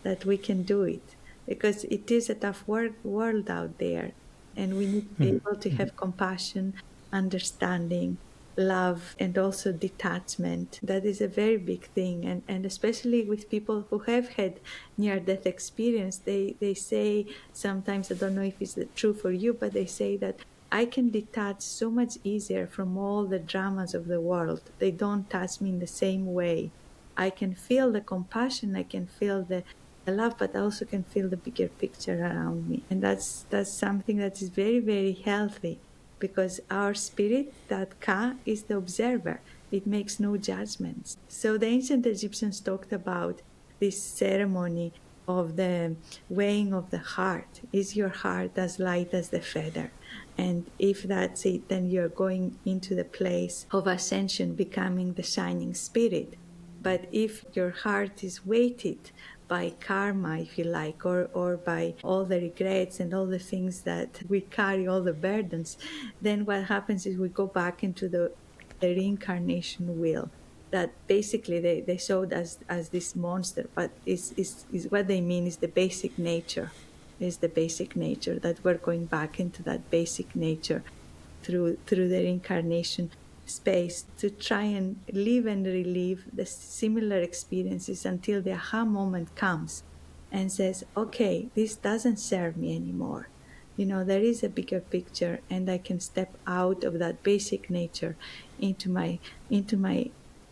that we can do it, because it is a tough world out there, and we need to be able to have compassion, understanding, love, and also detachment. That is a very big thing, and especially with people who have had near-death experience, they say sometimes, I don't know if it's true for you, but they say that I can detach so much easier from all the dramas of the world. They don't touch me in the same way. I can feel the compassion, I can feel the love, but I also can feel the bigger picture around me. And that's something that is very, very healthy, because our spirit, that Ka, is the observer. It makes no judgments. So the ancient Egyptians talked about this ceremony of the weighing of the heart. Is your heart as light as the feather? And if that's it, then you're going into the place of ascension, becoming the shining spirit. But if your heart is weighted by karma, if you like, or by all the regrets and all the things that we carry, all the burdens, then what happens is we go back into the reincarnation wheel. That basically they showed as this monster, but is what they mean is the basic nature. Is the basic nature, that we're going back into that basic nature through the reincarnation space, to try and live and relive the similar experiences until the aha moment comes and says, okay, this doesn't serve me anymore. There is a bigger picture, and I can step out of that basic nature into my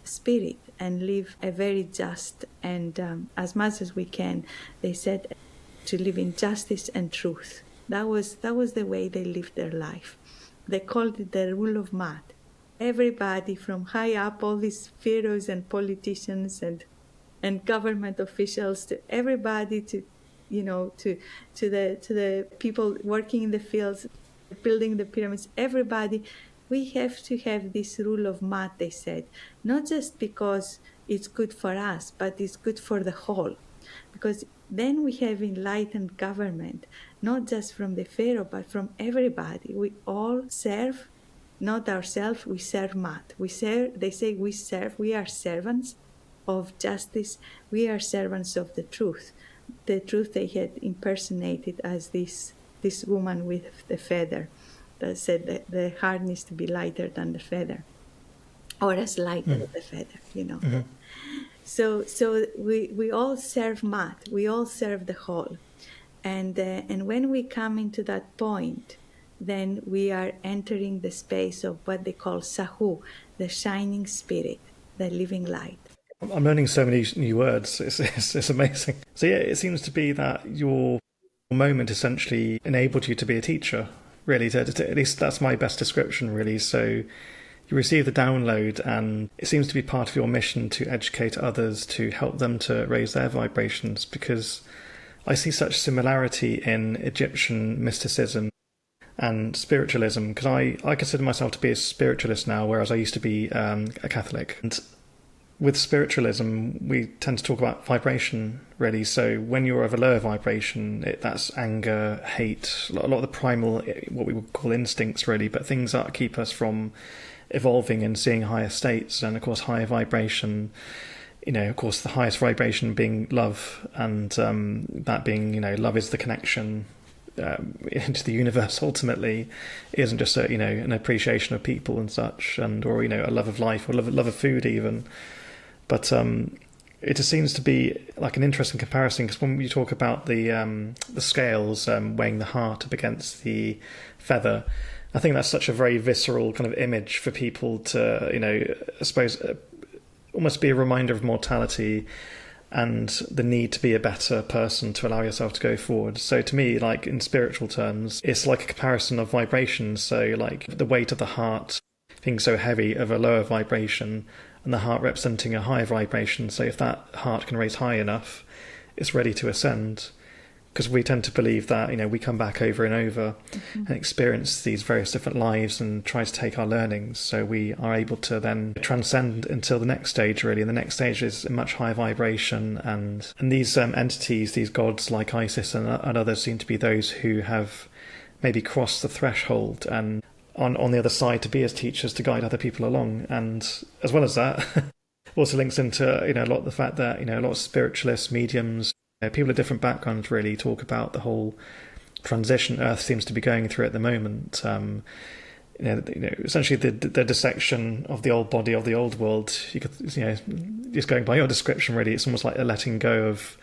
spirit and live a very just and as much as we can, they said, to live in justice and truth. That was the way they lived their life. They called it the rule of Maat. Everybody from high up, all these pharaohs and politicians and government officials, to everybody, to the people working in the fields, building the pyramids, everybody, we have to have this rule of math, they said, not just because it's good for us, but it's good for the whole. Because then we have enlightened government, not just from the pharaoh, but from everybody. We all serve, not ourselves, we serve math. We serve, they say we are servants of justice, we are servants of the truth. The truth they had impersonated as this woman with the feather that said that the heart needs to be lighter than the feather, or as light as the feather, Mm-hmm. So we all serve math, we all serve the whole. And when we come into that point, then we are entering the space of what they call Sahu, the shining spirit, the living light. I'm learning so many new words. It's amazing. So yeah, it seems to be that your moment essentially enabled you to be a teacher, really. At least that's my best description, really. So you receive the download, and it seems to be part of your mission to educate others, to help them to raise their vibrations, because I see such similarity in Egyptian mysticism and spiritualism, because I consider myself to be a spiritualist now, whereas I used to be a Catholic. And with spiritualism, we tend to talk about vibration, really. So when you're of a lower vibration, that's anger, hate, a lot of the primal, what we would call instincts, really, but things that keep us from evolving and seeing higher states. And of course, higher vibration, of course, the highest vibration being love, and that being, love is the connection into the universe. Ultimately, it isn't just an appreciation of people and such, and or a love of life, or love of food even. But it just seems to be like an interesting comparison, because when you talk about the scales weighing the heart up against the feather, I think that's such a very visceral kind of image for people to, I suppose, almost be a reminder of mortality and the need to be a better person to allow yourself to go forward. So to me, like in spiritual terms, it's like a comparison of vibrations. So like the weight of the heart being so heavy of a lower vibration, and the heart representing a higher vibration. So if that heart can raise high enough, it's ready to ascend. Because we tend to believe that, we come back over and over and experience these various different lives and try to take our learnings. So we are able to then transcend until the next stage, really. And the next stage is a much higher vibration. And these entities, these gods like Isis and others, seem to be those who have maybe crossed the threshold and on the other side to be as teachers to guide other people along. And as well as that, also links into, a lot of the fact that, a lot of spiritualists, mediums, people of different backgrounds really talk about the whole transition Earth seems to be going through at the moment. Essentially the dissection of the old body of the old world. You could, just going by your description, really, it's almost like a letting go of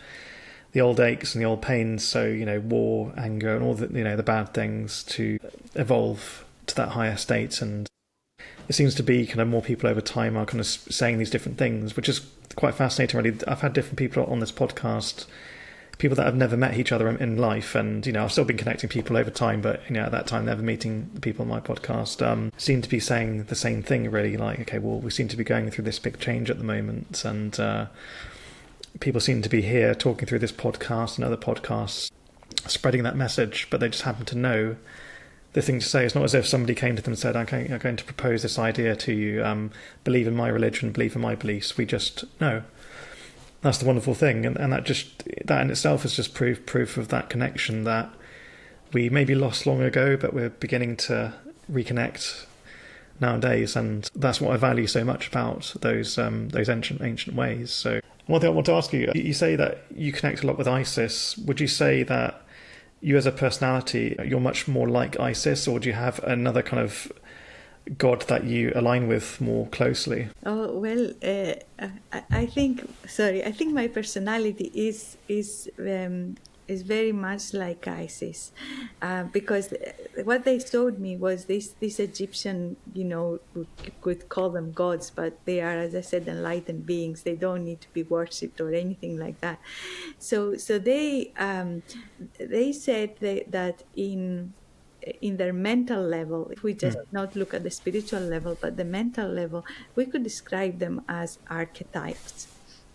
the old aches and the old pains. So war, anger, and all the the bad things to evolve to that higher state. And it seems to be kind of more people over time are kind of saying these different things, which is quite fascinating, really. I've had different people on this podcast, people that have never met each other in life, and I've still been connecting people over time, but at that time never meeting the people on my podcast, seem to be saying the same thing, really. Like, okay, well, we seem to be going through this big change at the moment, and people seem to be here talking through this podcast and other podcasts, spreading that message, but they just happen to know the thing to say. It's not as if somebody came to them and said, I'm going to propose this idea to you, believe in my religion, believe in my beliefs. We just know. That's the wonderful thing. And that in itself is just proof of that connection that we maybe lost long ago, but we're beginning to reconnect nowadays. And that's what I value so much about those ancient ways. So one thing I want to ask you, you say that you connect a lot with Isis. Would you say that you as a personality, you're much more like Isis, or do you have another kind of god that you align with more closely? Oh, well, I think my personality is very much like Isis, because what they showed me was this Egyptian, you could call them gods, but they are, as I said, enlightened beings. They don't need to be worshipped or anything like that. So they said that in their mental level, if we just not look at the spiritual level, but the mental level, we could describe them as archetypes.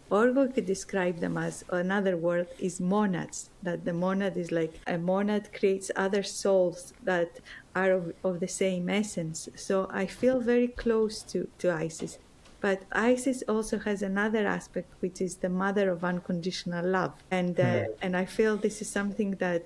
Or we could describe them as another word is monads, that the monad is like a monad creates other souls that are of the same essence. So I feel very close to Isis. But Isis also has another aspect, which is the mother of unconditional love. And I feel this is something that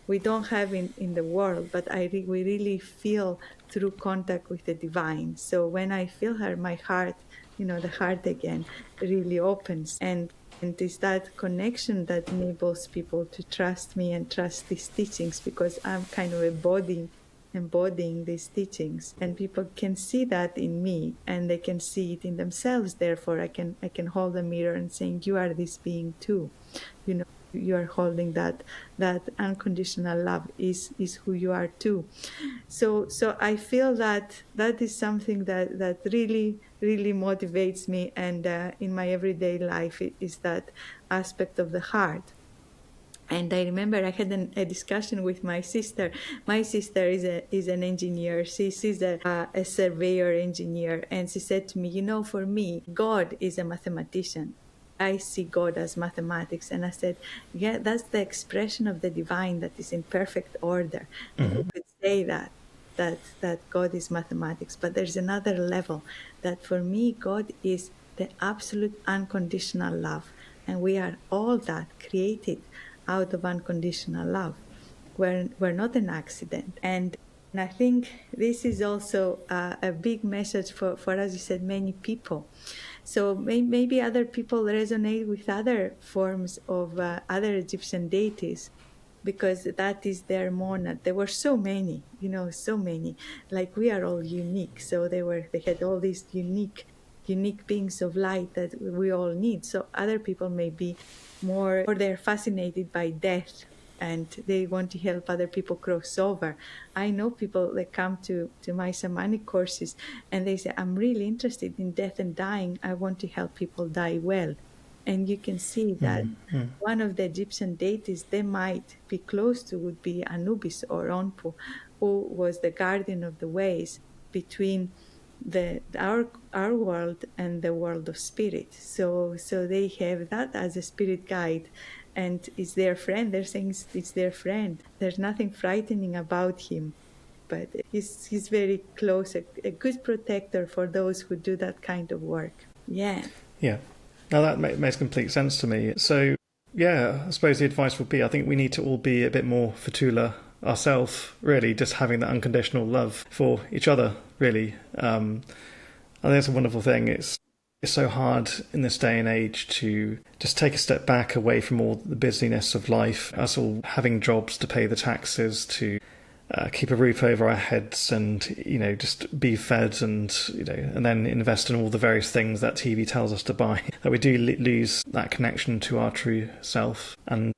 we don't have in the world, but we really feel through contact with the divine. So when I feel her, my heart, the heart again really opens. And it's that connection that enables people to trust me and trust these teachings, because I'm kind of embodying these teachings, and people can see that in me and they can see it in themselves. Therefore I can hold a mirror and saying, you are this being too. You are holding that unconditional love is who you are too. So I feel that is something that really motivates me, and in my everyday life it is that aspect of the heart. And I remember I had a discussion with my sister. My sister is an engineer. She's a surveyor engineer, and she said to me, for me, God is a mathematician. I see God as mathematics. And I said, yeah, that's the expression of the divine that is in perfect order. And you could say that God is mathematics. But there's another level, that for me, God is the absolute unconditional love. And we are all that, created out of unconditional love. We're not an accident. And I think this is also a big message for, as you said, many people. So maybe other people resonate with other forms of other Egyptian deities, because that is their monad. There were so many, so many. Like, we are all unique. So they had all these unique beings of light that we all need. So other people may be more, or they're fascinated by death and they want to help other people cross over. I know people that come to my shamanic courses and they say, I'm really interested in death and dying. I want to help people die well. And you can see that one of the Egyptian deities they might be close to would be Anubis or Onpu, who was the guardian of the ways between our world and the world of spirit. So they have that as a spirit guide, and it's their friend. They're saying it's their friend. There's nothing frightening about him, but he's very close, a good protector for those who do that kind of work. Yeah. Now that makes complete sense to me. So yeah, I suppose the advice would be, I think we need to all be a bit more Fotoula ourselves, really, just having that unconditional love for each other, really. I think that's a wonderful thing. It's so hard in this day and age to just take a step back away from all the busyness of life, us all having jobs to pay the taxes, to keep a roof over our heads, and just be fed, and and then invest in all the various things that TV tells us to buy, that we do lose that connection to our true self. And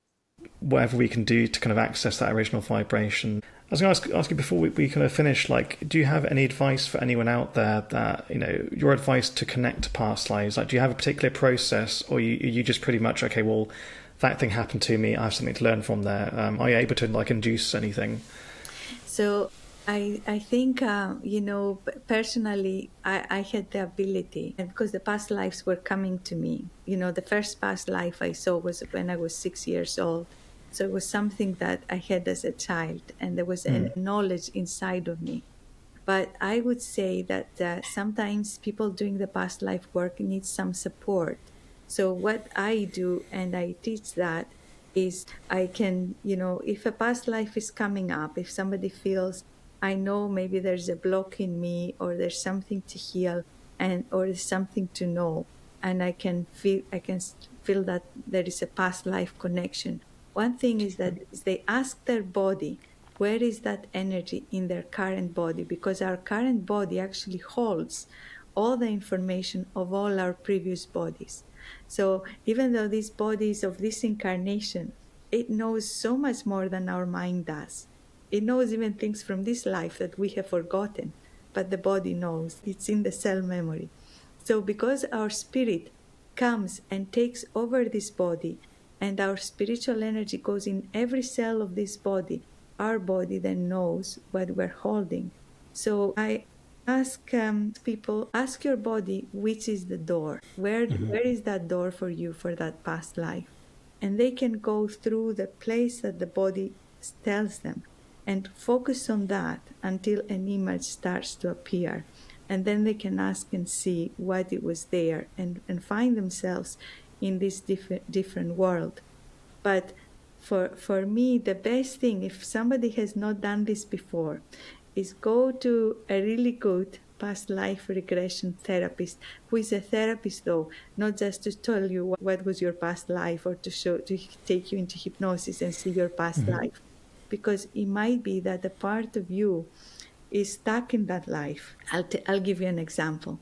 whatever we can do to kind of access that original vibration. I was going to ask you before we kind of finish, do you have any advice for anyone out there that, your advice to connect to past lives? Do you have a particular process, or you just pretty much, okay, well, that thing happened to me, I have something to learn from there? Are you able to induce anything? So I think, personally, I had the ability, and because the past lives were coming to me. The first past life I saw was when I was 6 years old. So it was something that I had as a child, and there was a knowledge inside of me. But I would say that sometimes people doing the past life work need some support. So what I do, and I teach that, is I can, if a past life is coming up, if somebody feels, I know maybe there's a block in me, or there's something to heal, or there's something to know, and I can feel that there is a past life connection. One thing is that they ask their body, where is that energy in their current body? Because our current body actually holds all the information of all our previous bodies. So even though these bodies of this incarnation, it knows so much more than our mind does. It knows even things from this life that we have forgotten, but the body knows. It's in the cell memory. So because our spirit comes and takes over this body, and our spiritual energy goes in every cell of this body, our body then knows what we're holding. So I ask people, ask your body which is the door. Where is that door for you for that past life? And they can go through the place that the body tells them and focus on that until an image starts to appear. And then they can ask and see what it was there and find themselves in this different world. But for me, the best thing, if somebody has not done this before, is go to a really good past life regression therapist, who is a therapist though, not just to tell you what was your past life or to take you into hypnosis and see your past life. Because it might be that a part of you is stuck in that life. I'll give you an example.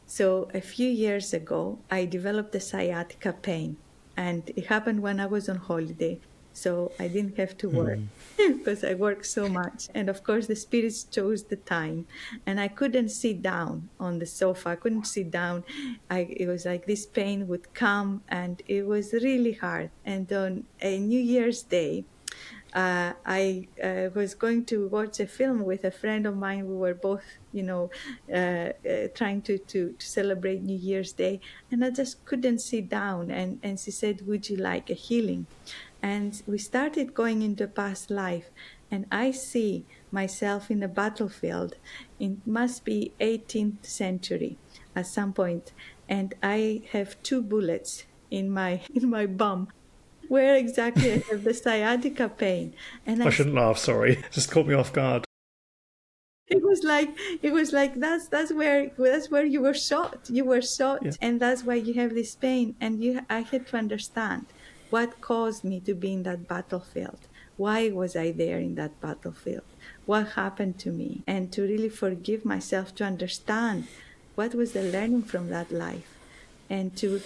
So a few years ago, I developed a sciatica pain, and it happened when I was on holiday. So I didn't have to work because I worked so much. And of course, the spirits chose the time. And I couldn't sit down on the sofa. I couldn't sit down. It was like this pain would come, and it was really hard. And on a New Year's Day, I was going to watch a film with a friend of mine. We were both, trying to celebrate New Year's Day. And I just couldn't sit down. And she said, would you like a healing? And we started going into past life. And I see myself in a battlefield. It must be 18th century at some point. And I have 2 bullets in my bum. Where exactly I have the sciatica pain. And I shouldn't laugh, sorry. Just caught me off guard. It was like that's where you were shot. You were shot, yeah. And that's why you have this pain. And I had to understand what caused me to be in that battlefield. Why was I there in that battlefield? What happened to me? And to really forgive myself, to understand what was the learning from that life. And to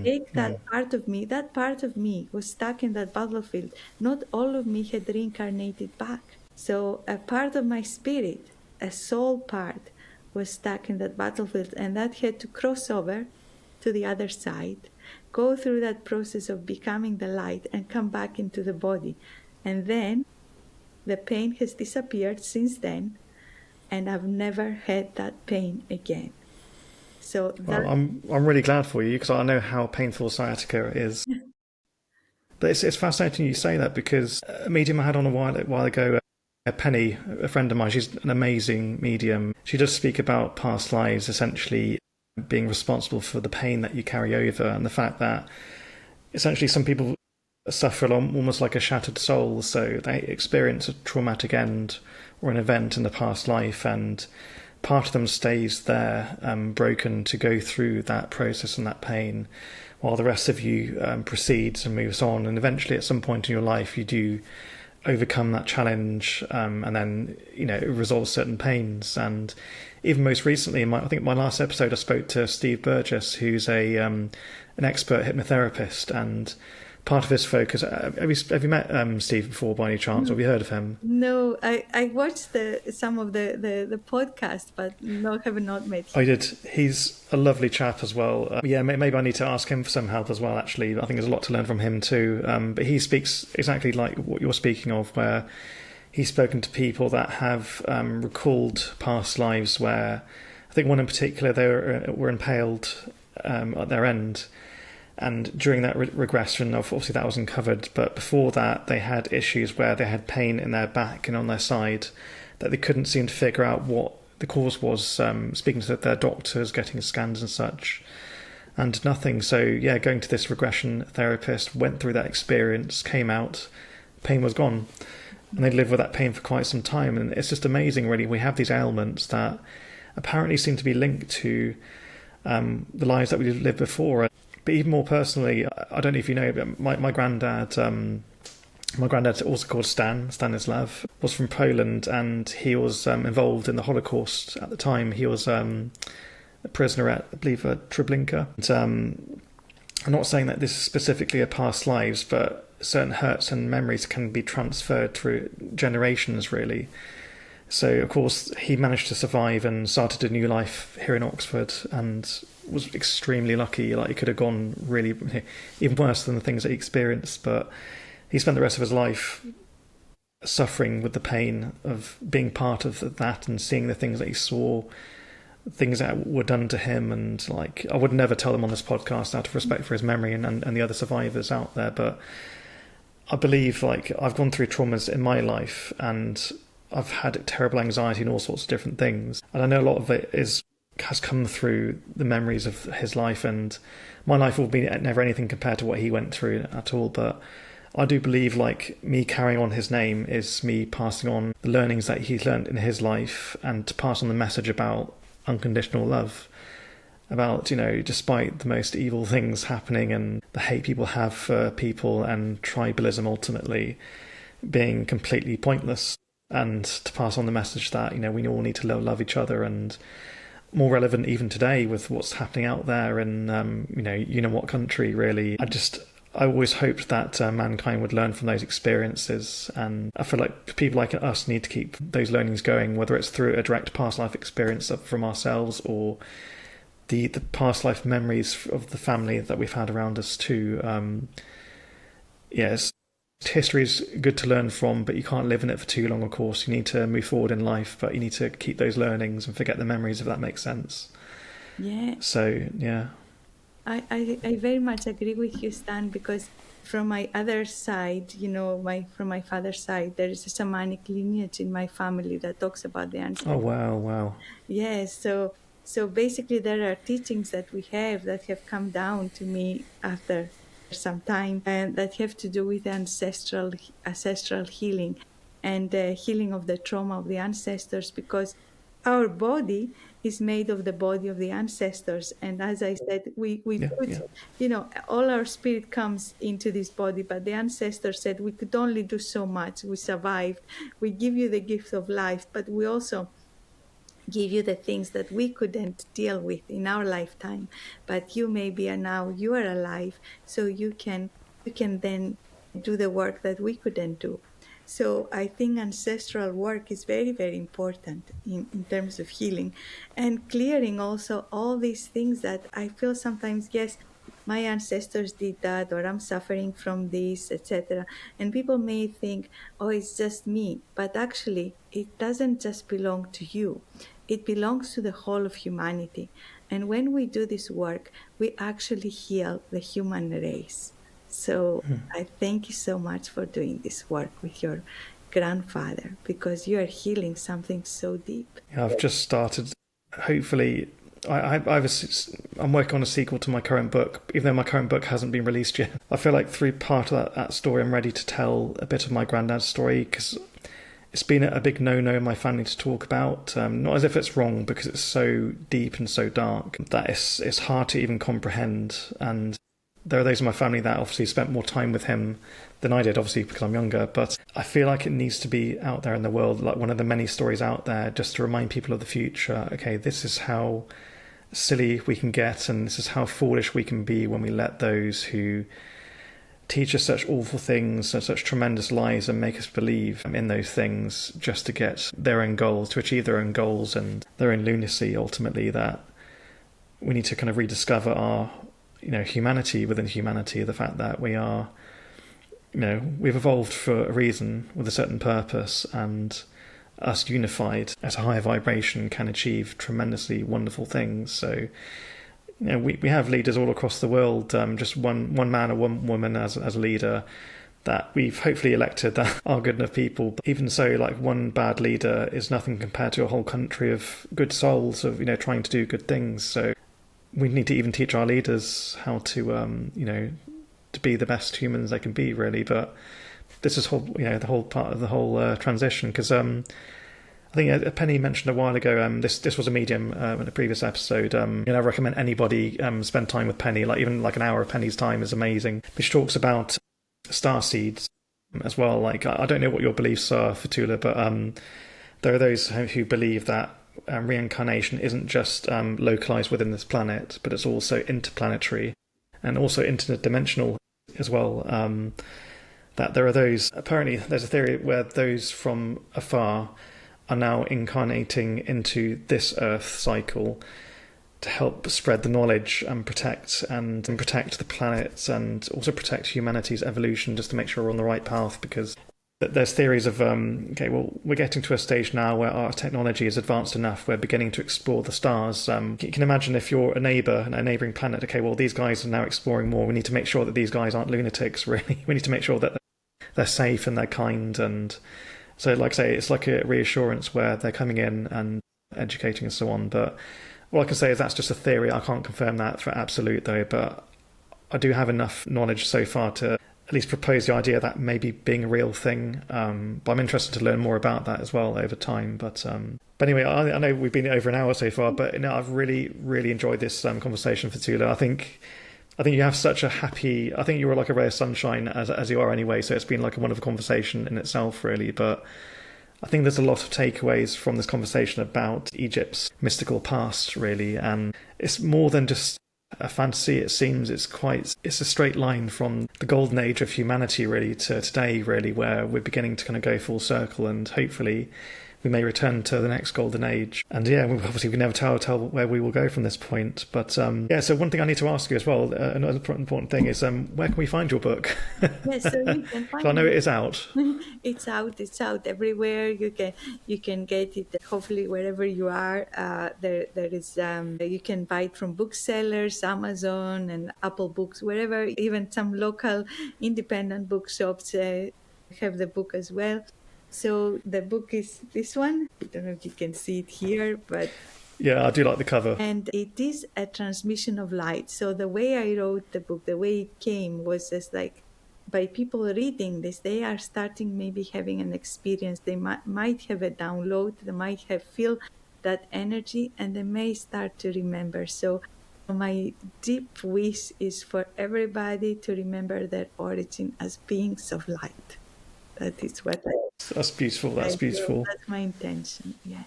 take that part of me was stuck in that battlefield. Not all of me had reincarnated back. So a part of my spirit, a soul part, was stuck in that battlefield, and that had to cross over to the other side, go through that process of becoming the light and come back into the body. And then the pain has disappeared since then, and I've never had that pain again. So well, I'm really glad for you, because I know how painful sciatica is. But it's fascinating you say that, because a medium I had on a while ago, Penny, a friend of mine, she's an amazing medium. She does speak about past lives essentially being responsible for the pain that you carry over, and the fact that essentially some people suffer almost like a shattered soul, so they experience a traumatic end or an event in the past life, and part of them stays there broken to go through that process and that pain, while the rest of you proceeds and moves on. And eventually at some point in your life you do overcome that challenge, and then resolve certain pains. And even most recently, I think my last episode, I spoke to Steve Burgess, who's an expert hypnotherapist, and part of his focus. Have you met Steve before by any chance, or have you heard of him? No, I watched some of the podcast, but no, have not met him. I did. He's a lovely chap as well. Maybe I need to ask him for some help as well, actually. I think there's a lot to learn from him too. But he speaks exactly like what you're speaking of, where he's spoken to people that have recalled past lives, where I think one in particular, they were impaled at their end. And during that regression, obviously that was uncovered, but before that they had issues where they had pain in their back and on their side that they couldn't seem to figure out what the cause was, speaking to their doctors, getting scans and such, and nothing. So going to this regression therapist, went through that experience, came out, pain was gone, and they lived with that pain for quite some time. And it's just amazing, really. We have these ailments that apparently seem to be linked to the lives that we lived before. But even more personally, I don't know if you know, but my granddad, also called Stanislav, was from Poland, and he was involved in the Holocaust at the time. He was a prisoner at, I believe, Treblinka. And, I'm not saying that this is specifically a past lives, but certain hurts and memories can be transferred through generations, really. So, of course, he managed to survive and started a new life here in Oxford, and was extremely lucky. Like, it could have gone really even worse than the things that he experienced, but he spent the rest of his life suffering with the pain of being part of that and seeing the things that he saw, things that were done to him. And like, I would never tell them on this podcast out of respect for his memory and the other survivors out there, but I believe, like, I've gone through traumas in my life and I've had terrible anxiety and all sorts of different things, and I know a lot of it has come through the memories of his life, and my life will be never anything compared to what he went through at all. But I do believe, like, me carrying on his name is me passing on the learnings that he's learned in his life, and to pass on the message about unconditional love, about, you know, despite the most evil things happening and the hate people have for people and tribalism ultimately being completely pointless, and to pass on the message that, you know, we all need to love each other, and more relevant even today with what's happening out there in you know what country, really. I always hoped that mankind would learn from those experiences, and I feel like people like us need to keep those learnings going, whether it's through a direct past life experience from ourselves or the past life memories of the family that we've had around us too. Yes, history is good to learn from, but you can't live in it for too long, of course. You need to move forward in life, but you need to keep those learnings and forget the memories, if that makes sense. Yeah. So, yeah. I very much agree with you, Stan, because from my other side, you know, from my father's side, there is a shamanic lineage in my family that talks about the ancestors. Oh, wow. Yes, so basically there are teachings that we have that have come down to me after some time, and that have to do with ancestral healing and healing of the trauma of the ancestors, because our body is made of the body of the ancestors, and as I said, we put you know, all our spirit comes into this body, but the ancestors said we could only do so much. We survived, we give you the gift of life, but we also give you the things that we couldn't deal with in our lifetime, but you maybe are now, you are alive, so you can then do the work that we couldn't do. So I think ancestral work is very, very important in terms of healing and clearing also all these things that I feel sometimes, yes, my ancestors did that, or I'm suffering from this, etc. And people may think, oh, it's just me. But actually, it doesn't just belong to you. It belongs to the whole of humanity. And when we do this work, we actually heal the human race. So I thank you so much for doing this work with your grandfather, because you are healing something so deep. Yeah, I've just started. Hopefully, I'm working on a sequel to my current book, even though my current book hasn't been released yet. I feel like through part of that story, I'm ready to tell a bit of my granddad's story, because it's been a big no-no in my family to talk about. Not as if it's wrong, because it's so deep and so dark that it's hard to even comprehend. And there are those in my family that obviously spent more time with him than I did, obviously because I'm younger, but I feel like it needs to be out there in the world, like one of the many stories out there, just to remind people of the future. Okay, this is how silly we can get, and this is how foolish we can be when we let those who teach us such awful things and such tremendous lies and make us believe in those things just to get their own goals, to achieve their own goals and their own lunacy, ultimately. That we need to kind of rediscover our humanity within humanity, the fact that we are, we've evolved for a reason with a certain purpose, and us unified at a higher vibration can achieve tremendously wonderful things. So, we have leaders all across the world, just one man or one woman as a leader that we've hopefully elected that are good enough people. But even so, like, one bad leader is nothing compared to a whole country of good souls of, trying to do good things. So we need to even teach our leaders how to, to be the best humans they can be, really. But this is the whole part of the whole transition, because I think Penny mentioned a while ago, this was a medium in a previous episode. I recommend anybody spend time with Penny. Like, even like an hour of Penny's time is amazing. But she talks about star seeds as well. Like, I don't know what your beliefs are, Fotoulas, but there are those who believe that reincarnation isn't just localized within this planet, but it's also interplanetary and also interdimensional as well. That there are those, apparently there's a theory where those from afar are now incarnating into this Earth cycle to help spread the knowledge and protect the planet, and also protect humanity's evolution, just to make sure we're on the right path, because there's theories of, okay, well, we're getting to a stage now where our technology is advanced enough, we're beginning to explore the stars. You can imagine if you're a neighbour in a neighbouring planet, okay, well, these guys are now exploring more. We need to make sure that these guys aren't lunatics, really. We need to make sure that they're safe and they're kind. And so, like I say, it's like a reassurance where they're coming in and educating and so on. But all I can say is that's just a theory. I can't confirm that for absolute, though. But I do have enough knowledge so far to at least propose the idea that maybe being a real thing. But I'm interested to learn more about that as well over time. But anyway, I know we've been over an hour so far, but I've really, really enjoyed this conversation, Fotoulas. I think you have such a happy... I think you were like a ray of sunshine as you are anyway, so it's been like a wonderful conversation in itself, really. But I think there's a lot of takeaways from this conversation about Egypt's mystical past, really. And it's more than just a fantasy, it seems. It's a straight line from the golden age of humanity, really, to today, really, where we're beginning to kind of go full circle, and hopefully we may return to the next golden age. And yeah, obviously we can never tell where we will go from this point. But yeah, so one thing I need to ask you as well, another important thing is where can we find your book? Yes, so you can find I know it is out. It's out everywhere. You can get it hopefully wherever you are. There is you can buy it from booksellers, Amazon and Apple Books, wherever. Even some local independent bookshops have the book as well. So the book is this one. I don't know if you can see it here, but yeah, I do like the cover. And it is a transmission of light. So the way I wrote the book, the way it came was just like by people reading this, they are starting maybe having an experience. They might have a download, they might have feel that energy, and they may start to remember. So my deep wish is for everybody to remember their origin as beings of light. That is what That's beautiful. That's beautiful. That's my intention. Yeah.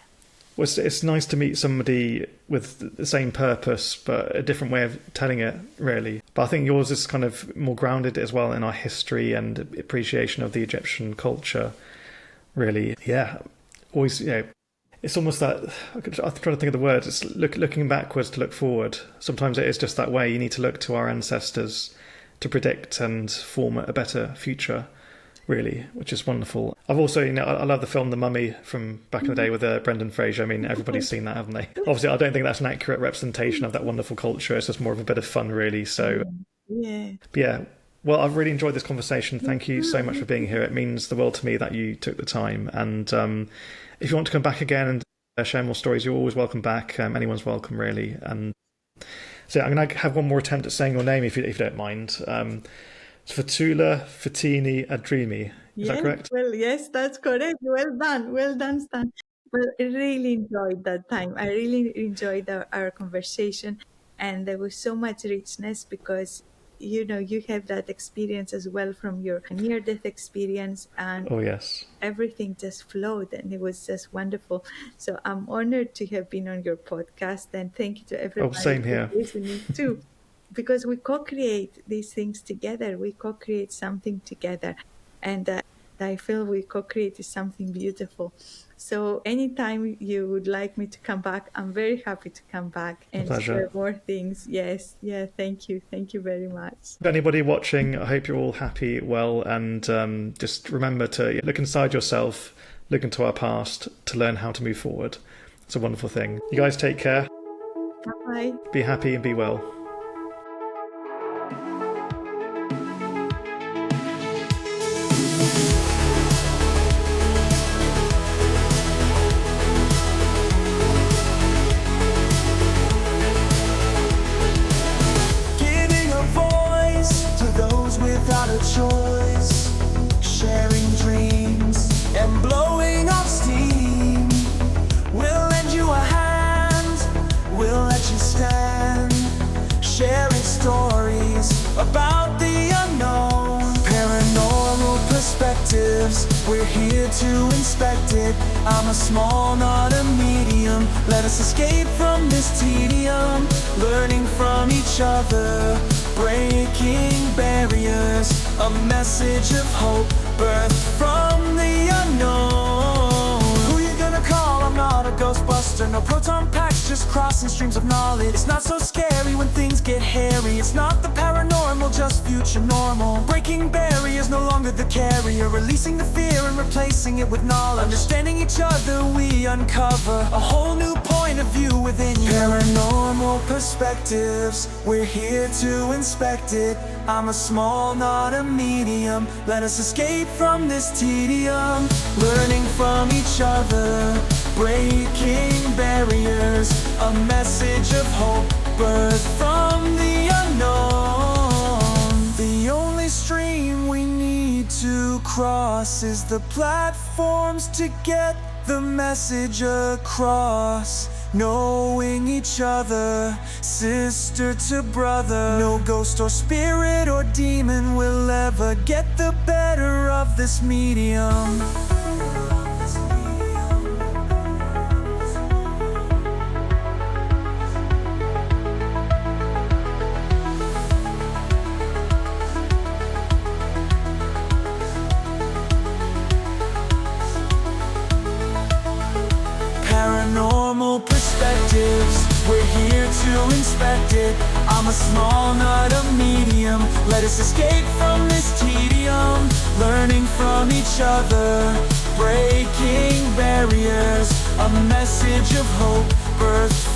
Well, it's nice to meet somebody with the same purpose, but a different way of telling it, really. But I think yours is kind of more grounded as well in our history and appreciation of the Egyptian culture, really. Yeah. Always, it's almost that, I'm trying to think of the word, it's looking backwards to look forward. Sometimes it is just that way. You need to look to our ancestors to predict and form a better future, really, which is wonderful. I've also, I love the film The Mummy from back in the day with Brendan Fraser. I mean, everybody's seen that, haven't they? Obviously, I don't think that's an accurate representation of that wonderful culture. It's just more of a bit of fun, really. So, yeah. Well, I've really enjoyed this conversation. Thank you so much for being here. It means the world to me that you took the time. And if you want to come back again and share more stories, you're always welcome back. Anyone's welcome, really. And so I'm going to have one more attempt at saying your name, if you don't mind. Fotoula Foteini Adrimi. Is that correct? Well, yes, that's correct. Well done, Stan. Well, I really enjoyed that time. I really enjoyed our conversation, and there was so much richness because, you have that experience as well from your near-death experience, and oh yes, everything just flowed, and it was just wonderful. So I'm honored to have been on your podcast, and thank you to everybody same here. listening too. Because we co-create these things together, we co-create something together, and I feel we co-create something beautiful. So anytime you would like me to come back, I'm very happy to come back and share more things. Yes, thank you very much. Anybody watching, I hope you're all happy, well, and just remember to look inside yourself, look into our past to learn how to move forward. It's a wonderful thing. You guys take care. Bye. Be happy and be well. Choice, sharing dreams and blowing off steam. We'll lend you a hand, we'll let you stand, sharing stories about the unknown. Paranormal perspectives, we're here to inspect it. I'm a small, not a medium. Let us escape from this tedium, learning from each other, breaking barriers, a message of hope, birthed from the unknown. Who you gonna call? I'm not a ghostbuster. No proton packs, just crossing streams of knowledge. It's not so scary when things get hairy. It's not the paranormal, just future normal. Breaking barriers, no no longer the carrier, releasing the fear and replacing it with knowledge. Understanding each other, we uncover a whole new point of view within you. Paranormal perspectives, we're here to inspect it. I'm a small, not a medium. Let us escape from this tedium. Learning from each other, breaking barriers. A message of hope, birthed from the unknown. The only stream we need to cross is the platforms to get the message across. Knowing each other, sister to brother. No ghost or spirit or demon will ever get the better of this medium. Paranormal perspectives, we're here to inspect it. I'm a small, not a medium. Let us escape from this tedium. Learning from each other, breaking barriers. A message of hope, birthed